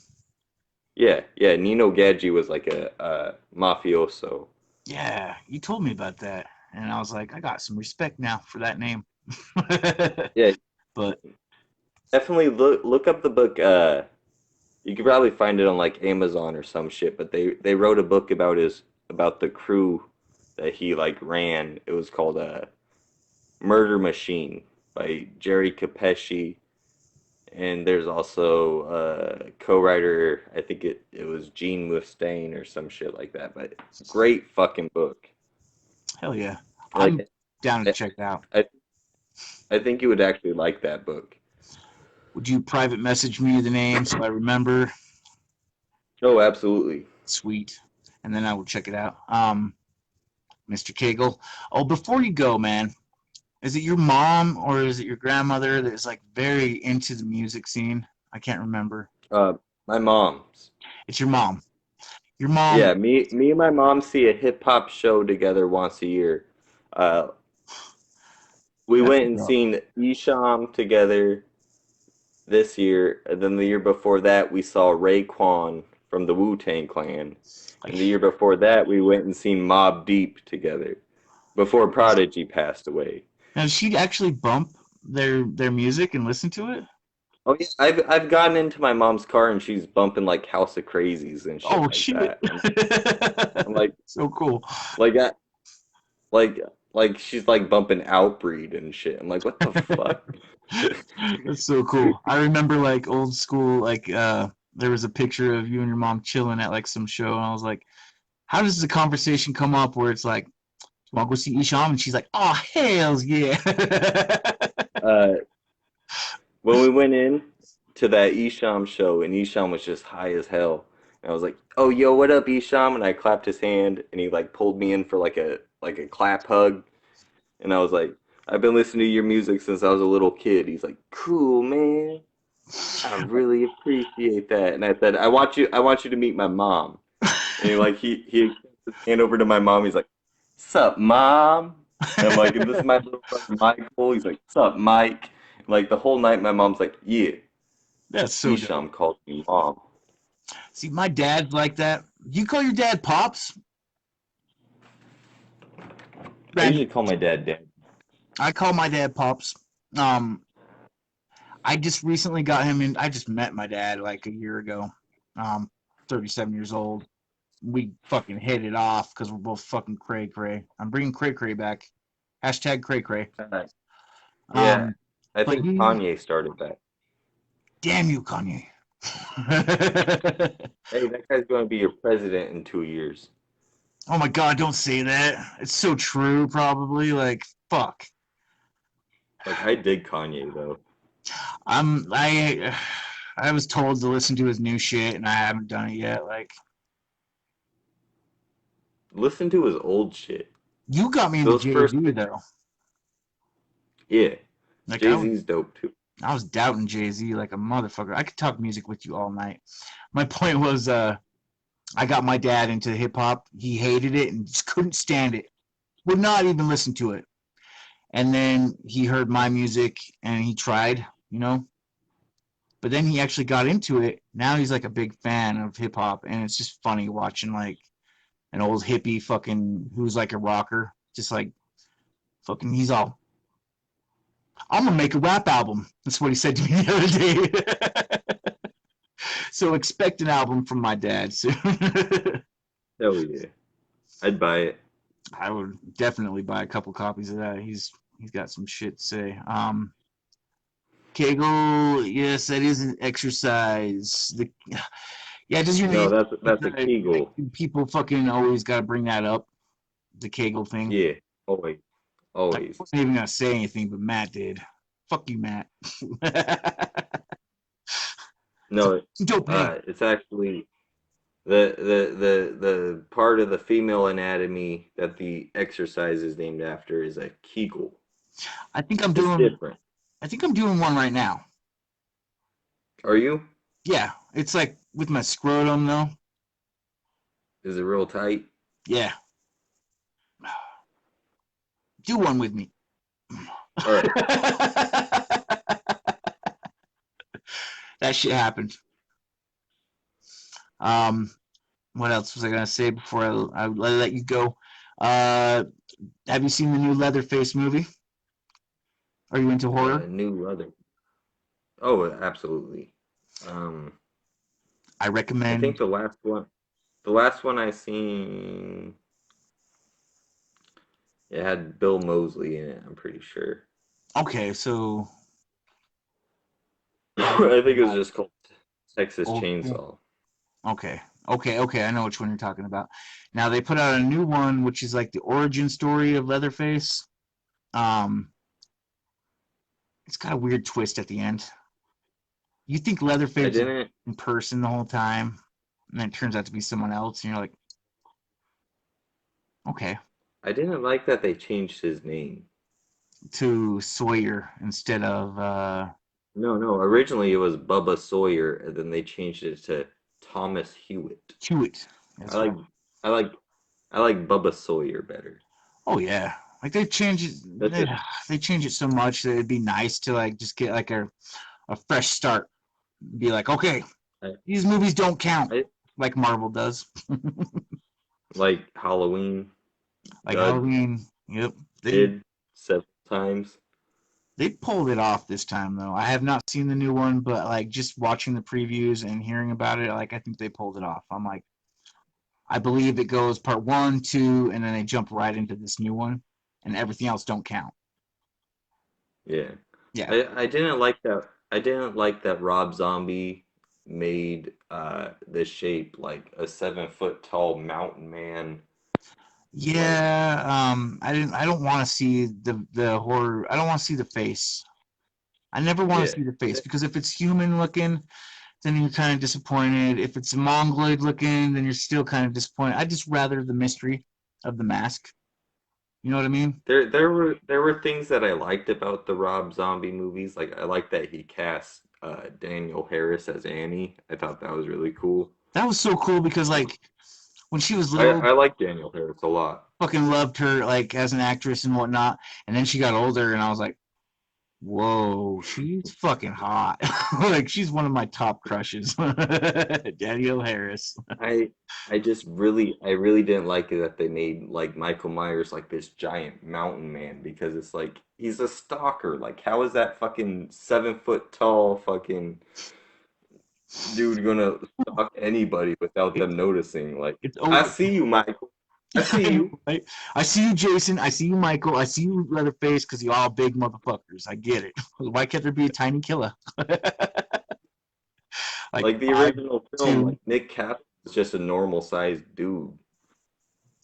Yeah, Nino Gadgy was like a mafioso. Yeah, you told me about that. And I was like, I got some respect now for that name. Yeah. But definitely look up the book. You could probably find it on like Amazon or some shit, but they wrote a book about the crew that he like ran. It was called Murder Machine by Jerry Capesci. And there's also a co-writer, I think it was Gene Mustaine or some shit like that. But great fucking book. Hell yeah. I'm down to check it out. I think you would actually like that book. Would you private message me the name so I remember? Oh, absolutely. Sweet. And then I will check it out. Mr. Cagle. Oh, before you go, man, is it your mom or is it your grandmother that is like very into the music scene? I can't remember. My mom's. It's your mom. Your mom. Yeah, me and my mom see a hip hop show together once a year. We went and seen Isham together this year, and then the year before that we saw Raekwon from the Wu-Tang Clan. And the year before that we went and seen Mobb Deep together before Prodigy passed away. Now, does she actually bump their music and listen to it? Oh yeah, I've gotten into my mom's car and she's bumping like House of Crazies and shit that. I'm like, so cool. Like she's like bumping Outbreed and shit. I'm like, what the fuck? That's so cool. I remember like old school, like there was a picture of you and your mom chilling at like some show, and I was like, how does the conversation come up where it's like, you want to go see Isham? And she's like, oh, hells yeah. When we went in to that Isham show, and Isham was just high as hell, and I was like, oh, yo, what up, Isham? And I clapped his hand, and he like pulled me in for like a clap hug, and I was like, I've been listening to your music since I was a little kid. He's like, cool, man. I really appreciate that. And I said, I want you to meet my mom. And he his hand over to my mom. He's like, sup, mom? And I'm like, and this is my little brother Michael. He's like, sup, Mike? And like the whole night, my mom's like, yeah. That's so Isham called me mom. See, my dad's like that. You call your dad Pops? I usually call my dad Dad. I call my dad Pops. I just recently got him in. I just met my dad like a year ago. 37 years old. we fucking hit it off because we're both fucking cray cray. I'm bringing cray cray back. Hashtag cray cray. Yeah, I But think Kanye started that. damn you, Kanye. Hey, that guy's going to be your president in 2 years. Oh my god, don't say that. It's so true, probably. Like, fuck. Like, I dig Kanye though. I I was told to listen to his new shit, and I haven't done it yet. Like, Listen to his old shit. you got me into Those first, Jay-Z though. yeah, Like, Jay-Z's dope too. I was doubting Jay-Z like a motherfucker. I could talk music with you all night. My point was, I got my dad into hip hop. He hated it and just couldn't stand it. Would not even listen to it. And then he heard my music and he tried, you know. But then he actually got into it. Now he's like a big fan of hip hop, and it's just funny watching like an old hippie fucking who's like a rocker, just like fucking. He's all, I'm gonna make a rap album. That's what he said to me the other day. So expect an album from my dad soon. Hell yeah, I'd buy it. I would definitely buy a couple copies of that. He's got some shit to say. Kegel, yes, that is an exercise. Yeah, does your No, name? that's a Kegel. People fucking always got to bring that up, the Kegel thing. Yeah, always, I always. wasn't even gonna say anything, but Matt did. Fuck you, Matt. No, Dope name. it's actually the part of the female anatomy that the exercise is named after is a Kegel. I think I'm It's doing. different. I think I'm doing one right now. Are you? Yeah, it's like with my scrotum though. Is it real tight? Yeah. Do one with me. All right. That shit happened. What else was I gonna say before I let you go? Have you seen the new Leatherface movie? Are you into horror? New leather. Oh, absolutely. I I think recommend. the last one I seen, it had Bill Moseley in it. I'm pretty sure. Okay, so I think it was just called Texas old. Chainsaw. Okay. I know which one you're talking about. Now they put out a new one, which is like the origin story of Leatherface. Um, it's got a weird twist at the end. You think I Leatherface is didn't. in person the whole time, and then it turns out to be someone else, and you're like, okay, I didn't like that they changed his name. to Sawyer instead of No. Originally it was Bubba Sawyer, and then they changed it to Thomas Hewitt. Hewitt. I That's like, right. I like, I like Bubba Sawyer better. Oh yeah, like they change it. That's it. They change it so much that it'd be nice to like just get like a fresh start. Be like, okay, I, these movies don't count I like Marvel does. like Halloween. Like Dud Halloween. Yep. did several times. They pulled it off this time though. I have not seen the new one, but like just watching the previews and hearing about it, like I think they pulled it off. I'm like, I believe it goes part one, two, and then they jump right into this new one, and everything else don't count. Yeah. Yeah. I didn't like that. I didn't like that Rob Zombie made this shape like a 7 foot tall mountain man. Like, Yeah, I don't want to see the horror. I don't want to see the face. I never want to yeah. see the face because if it's human looking, then you're kind of disappointed. If it's mongoloid looking, then you're still kind of disappointed. I just rather the mystery of the mask. You know what I mean? There were things that I liked about the Rob Zombie movies. Like I liked that he cast Daniel Harris as Annie. I thought that was really cool. That was so cool because like when she was little, I like Daniel Harris a lot. fucking loved her like as an actress and whatnot. And then she got older, and I was like, whoa, she's fucking hot. Like she's one of my top crushes. Danielle Harris. I I really didn't like it that they made like Michael Myers like this giant mountain man because it's like he's a stalker. Like how is that fucking 7 foot tall fucking dude gonna stalk anybody without them noticing. Like, It's I over. see you, Michael. I see you. Right? I see you, Jason. I see you, Michael. I see you, Leatherface, because you all big motherfuckers. I get it. Why can't there be a tiny killer? Like Like the five, original film, two. like Nick Cap was just a normal sized dude.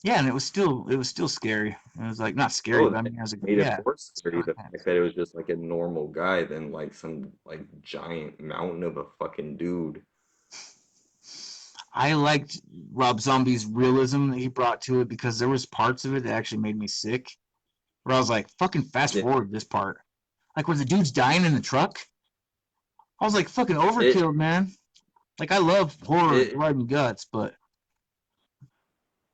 Yeah, and it was still scary. It was like not scary, Oh, but I that mean, I was like, made it yeah, more scary. it's The intense. fact that it was just like a normal guy than like some like giant mountain of a fucking dude. I liked Rob Zombie's realism that he brought to it because there was parts of it that actually made me sick. Where I was like, fucking fast Yeah. forward this part. Like when the dude's dying in the truck, I was like, fucking It overkill, man. Like I love horror, it blood and guts, but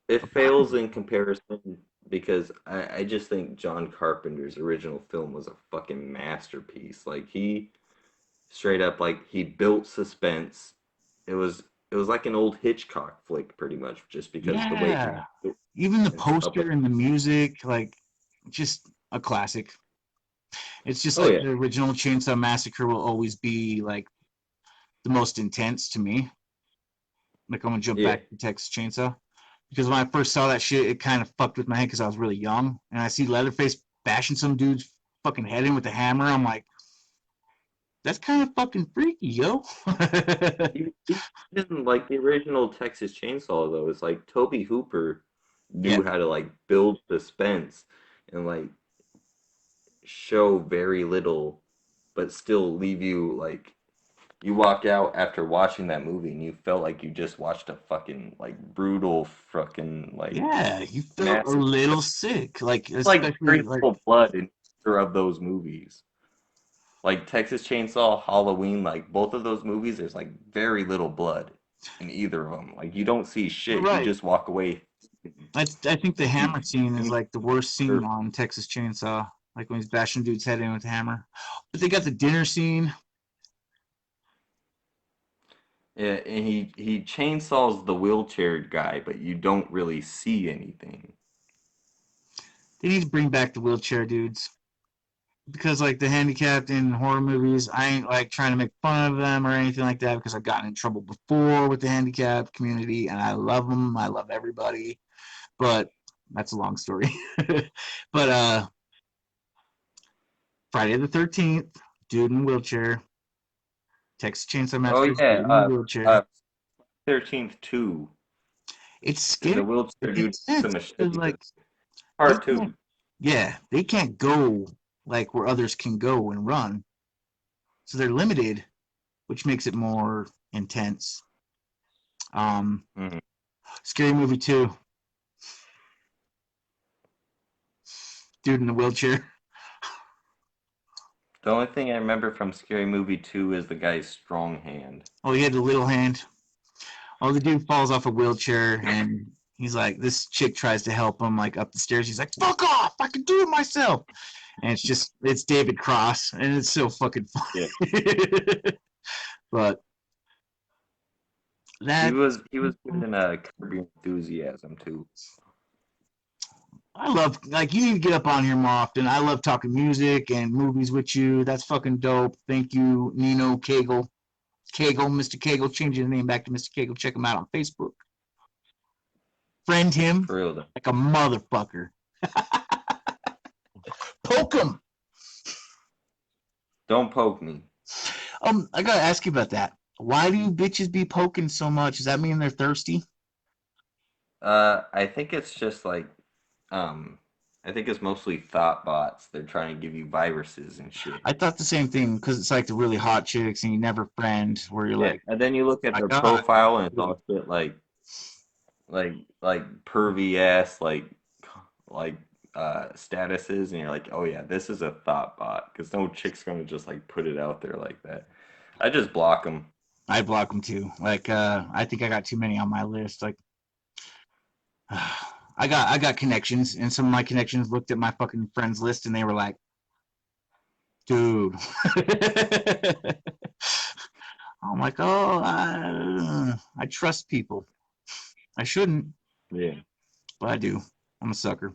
it a part of fails in comparison because I just think John Carpenter's original film was a fucking masterpiece. Like he straight up like he built suspense. It was it was like an old Hitchcock flick pretty much just because the way he yeah. built Even the suspense up. poster and the music, like just a classic. It's just Oh like yeah. the original Chainsaw Massacre will always be like the most intense to me. Like I'm gonna jump Yeah. back to Texas Chainsaw because when I first saw that shit, it kind of fucked with my head because I was really young, and I see Leatherface bashing some dude's fucking head in with a hammer. I'm like, that's kind of fucking freaky, yo. Even like the original Texas Chainsaw though, it's like Toby Hooper Yeah, knew how to like build suspense and like show very little, but still leave you like you walk out after watching that movie and you felt like you just watched a fucking like brutal fucking like yeah, you felt a massive little sick, like like especially very like little blood in either of those movies. Like Texas Chainsaw, Halloween, like both of those movies, there's like very little blood in either of them. Like you don't see you're shit. You right. just walk away. I think the You, hammer scene is you like the worst scene on Texas Chainsaw, like when he's bashing dude's head in with a hammer. But they got the dinner scene. yeah, and he chainsaws the wheelchair guy, but you don't really see anything. They need to bring back the wheelchair dudes because like the handicapped in horror movies, I ain't like trying to make fun of them or anything like that because I've gotten in trouble before with the handicapped community and I love them. I love everybody, but that's a long story. But Friday the 13th, dude in wheelchair, Texas Chainsaw Oh Massacre, yeah, dude in wheelchair. 13th two. It's The scary. wheelchair It dude makes with the sense because machete. like they Part two. can't, yeah, they can't go like where others can go and run, so they're limited, which makes it more intense. Um, Mhm. Scary Movie 2, dude in the wheelchair. The only thing I remember from Scary Movie 2 is the guy's strong hand. Oh, he had the little hand. Oh, the dude falls off a wheelchair and he's like, this chick tries to help him like up the stairs. He's like, fuck off! I can do it myself. And it's David Cross, and it's so fucking Yeah. funny. But that He was good in Curb Your Enthusiasm too. I love like you need to get up on here more often. I love talking music and movies with you. That's fucking dope. Thank you, Nino Cagle. Cagle, Mr.Cagle, changing the name back to Mr.Cagle. Check him out on Facebook. Friend him For real though. like a motherfucker. Poke him. Don't poke me. I gotta ask you about that. Why do bitches be poking so much? Does that mean they're thirsty? I think it's just like um I think it's mostly thought bots. They're trying to give you viruses and shit. I thought the same thing because it's like the really hot chicks and you never friend where you're Yeah. like, And then you look at my their God. profile and it's all shit like pervy ass like statuses and you're like, oh yeah, this is a thought bot because no chick's gonna just like put it out there like that. I just block them. I block them too. Like, I think I got too many on my list. Like, I got connections, and some of my connections looked at my fucking friends list, and they were like, "Dude." I'm like, "Oh, I trust people. I shouldn't, Yeah. but I do. I'm a sucker."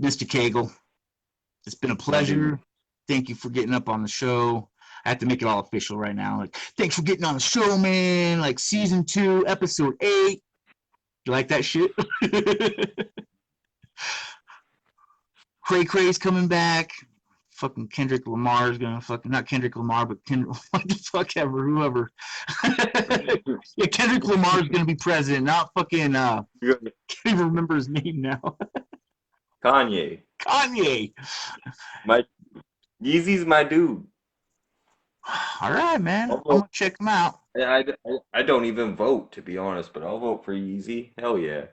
Mr. Cagle, it's been a My dude. pleasure. Thank you for getting up on the show. I have to make it all official right now. Like, thanks for getting on the show, man. Like, season 2, episode 8. You like that shit? Cray Cray's coming back. Fucking Kendrick Lamar's gonna fucking, not Kendrick Lamar, but what the fuck ever, whoever. Yeah, Kendrick Lamar's gonna be president, not fucking can't even remember his name now. Kanye. Yeezy's my dude. All right, man. I'm gonna check him out. I don't even vote, to be honest, but I'll vote for Yeezy. Hell yeah.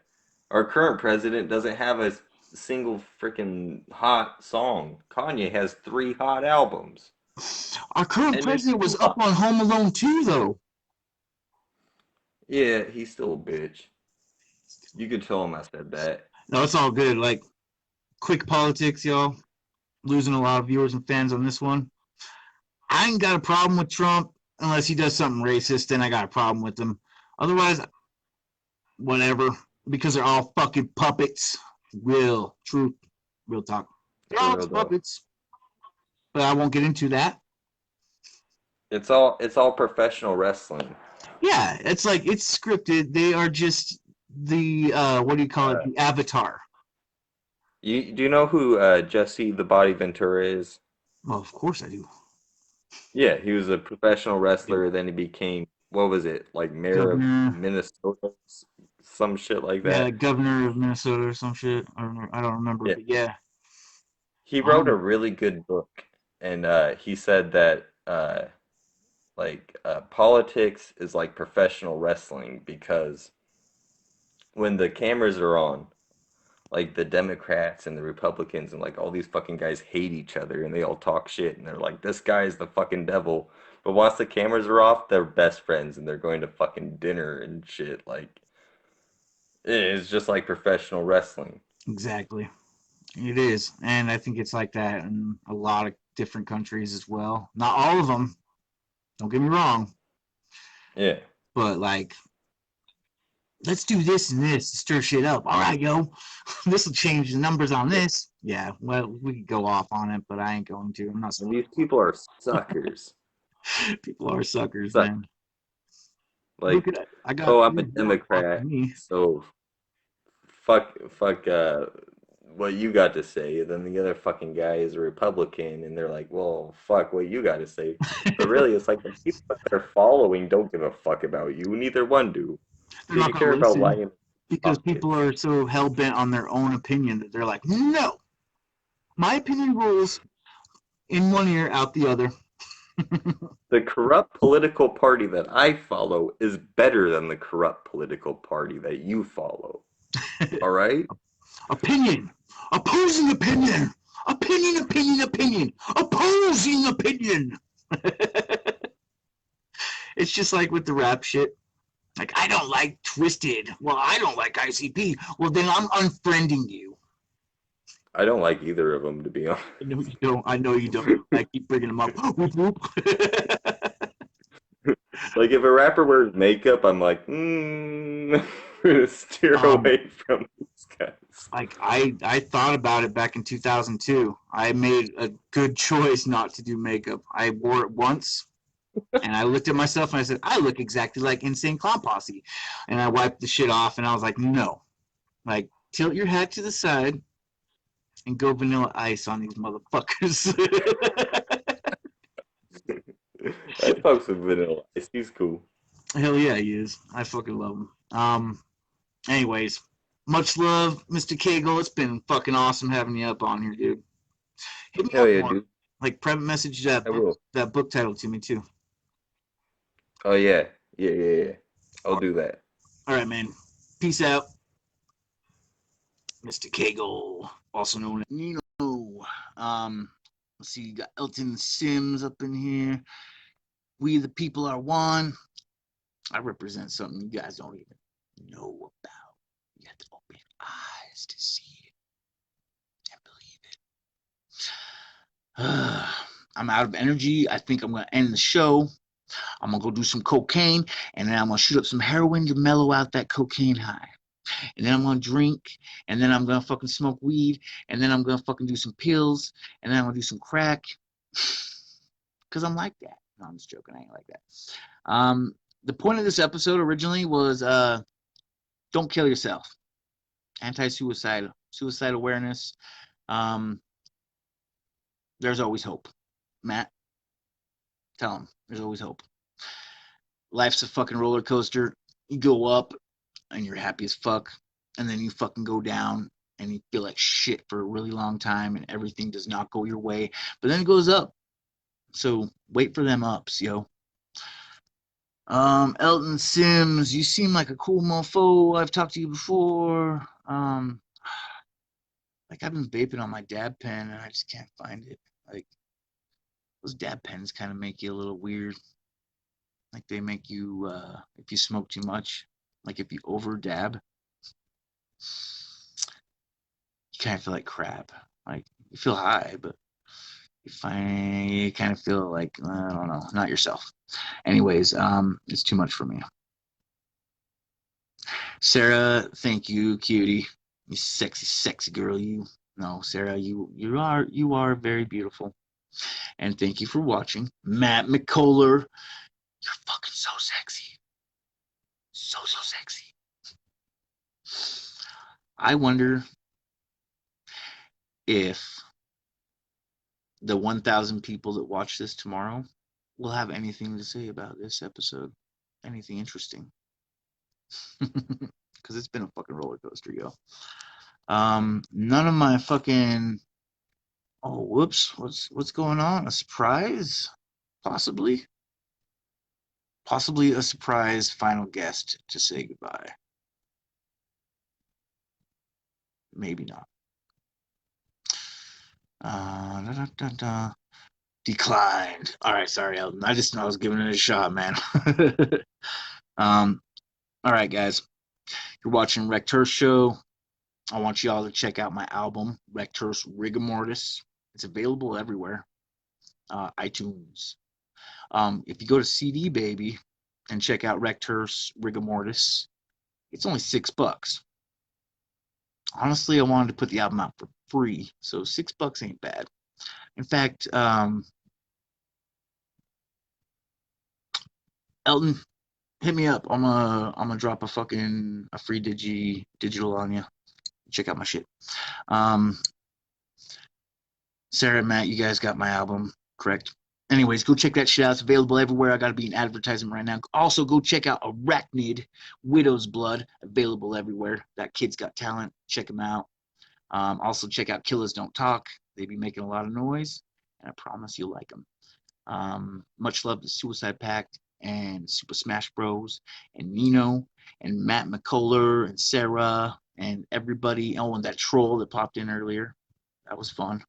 Our current president doesn't have a single freaking hot song. Kanye has 3 hot albums. Our current president was up on Home Alone 2, though. Yeah, he's still a bitch. You can tell him I said that. No, it's all good. Like, quick politics, y'all. Losing a lot of viewers and fans on this one. I ain't got a problem with Trump unless he does something racist, then I got a problem with him. Otherwise, whatever. Because they're all fucking puppets. Real talk. They're all puppets. But I won't get into that. It's all professional wrestling. Yeah, it's like, it's scripted. They are just the what do you call it? The avatar. Do you know who Jesse the Body Ventura is? Well, of course I do. Yeah, he was a professional wrestler. Then he became, what was it, like mayor of Minnesota, some shit like that. Yeah, like governor of Minnesota or some shit. I don't remember. Yeah. But yeah. He wrote a really good book, and he said that politics is like professional wrestling, because when the cameras are on, like the Democrats and the Republicans and like all these fucking guys hate each other and they all talk shit and they're like, this guy is the fucking devil. But once the cameras are off, they're best friends and they're going to fucking dinner and shit. Like, it's just like professional wrestling. Exactly. It is. And I think it's like that in a lot of different countries as well. Not all of them. Don't get me wrong. Yeah. But like, let's do this and this to stir shit up. All right, yo. This will change the numbers on this. Yeah, well, we could go off on it, but I ain't going to. I'm not. And these people are suckers. People are suckers, man. Like, I'm a Democrat, so fuck what you got to say. Then the other fucking guy is a Republican, and they're like, well, fuck what you got to say. But really, it's like the people that are following don't give a fuck about you. Neither one do. They're not care about lying. Because people are so hell-bent on their own opinion that they're like, no, my opinion rules, in one ear, out the other. The corrupt political party that I follow is better than the corrupt political party that you follow. All right? Opinion. Opposing opinion. Opinion. Opposing opinion. It's just like with the rap shit. Like, I don't like Twisted. Well, I don't like ICP. Well, then I'm unfriending you. I don't like either of them, to be honest. I know you don't. I keep bringing them up. Whoop, whoop. Like, if a rapper wears makeup, I'm like, steer away from these guys. Like, I thought about it back in 2002. I made a good choice not to do makeup. I wore it once. And I looked at myself and I said, I look exactly like Insane Clown Posse. And I wiped the shit off and I was like, no. Like, tilt your hat to the side and go Vanilla Ice on these motherfuckers. I fucks with Vanilla Ice. He's cool. Hell yeah, he is. I fucking love him. Anyways, much love, Mr.Cagle. It's been fucking awesome having you up on here, dude. Hit me Hell up yeah, more. dude. Like, private message that book title to me, too. Oh, yeah. Yeah. I'll do that. All right, man. Peace out. Mr.Cagle, also known as Nino. Let's see, you got Elton Sims up in here. We the people are one. I represent something you guys don't even know about. You have to open eyes to see it and believe it. I'm out of energy. I think I'm going to end the show. I'm going to go do some cocaine, and then I'm going to shoot up some heroin to mellow out that cocaine high. And then I'm going to drink, and then I'm going to fucking smoke weed, and then I'm going to fucking do some pills, and then I'm going to do some crack. Because I'm like that. No, I'm just joking. I ain't like that. The point of this episode originally was don't kill yourself. Anti-suicide, suicide awareness. There's always hope. Matt, tell him there's always hope. Life's a fucking roller coaster. You go up and you're happy as fuck, and then you fucking go down and you feel like shit for a really long time, and everything does not go your way, but then it goes up. So wait for them ups, yo. Elton Sims, you seem like a cool mofo. I've talked to you before. Like I've been vaping on my dab pen and I just can't find it. Like those dab pens kind of make you a little weird. Like they make you, if you smoke too much, like if you over dab, you kind of feel like crap. Like you feel high, but you kind of feel like, I don't know, not yourself. Anyways, it's too much for me. Sarah, thank you, cutie. You sexy, sexy girl. You no, Sarah, you are very beautiful. And thank you for watching. Matt McCuller, you're fucking so sexy. So sexy. I wonder if the 1,000 people that watch this tomorrow will have anything to say about this episode. Anything interesting. Because it's been a fucking roller coaster, yo. None of my fucking... Oh, whoops. What's going on? A surprise? Possibly? Possibly a surprise final guest to say goodbye. Maybe not. Declined. All right, sorry, Elton. I was giving it a shot, man. All right, guys. You're watching Rekt Hearse Show. I want you all to check out my album, Rekt Hearse Rigor Mortis. It's available everywhere. iTunes. If you go to CD Baby and check out Rekt Hearse Rigor Mortis, it's only $6. Honestly, I wanted to put the album out for free, so $6 ain't bad. In fact, Elton, hit me up. I'm gonna drop a free digital on you. Check out my shit. Sarah and Matt, you guys got my album, correct? Anyways, go check that shit out. It's available everywhere. I gotta be an advertisement right now. Also, go check out Arachnid, Widow's Blood, available everywhere. That kid's got talent. Check him out. Also, check out Killers Don't Talk. They be making a lot of noise, and I promise you'll like them. Much love to Suicide Pact and Super Smash Bros. And Nino and Matt McCuller and Sarah and everybody. Oh, and that troll that popped in earlier. That was fun.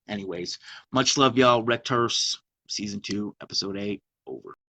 Anyways, much love, y'all. Rekt Hearse, Season 2, Episode 8, over.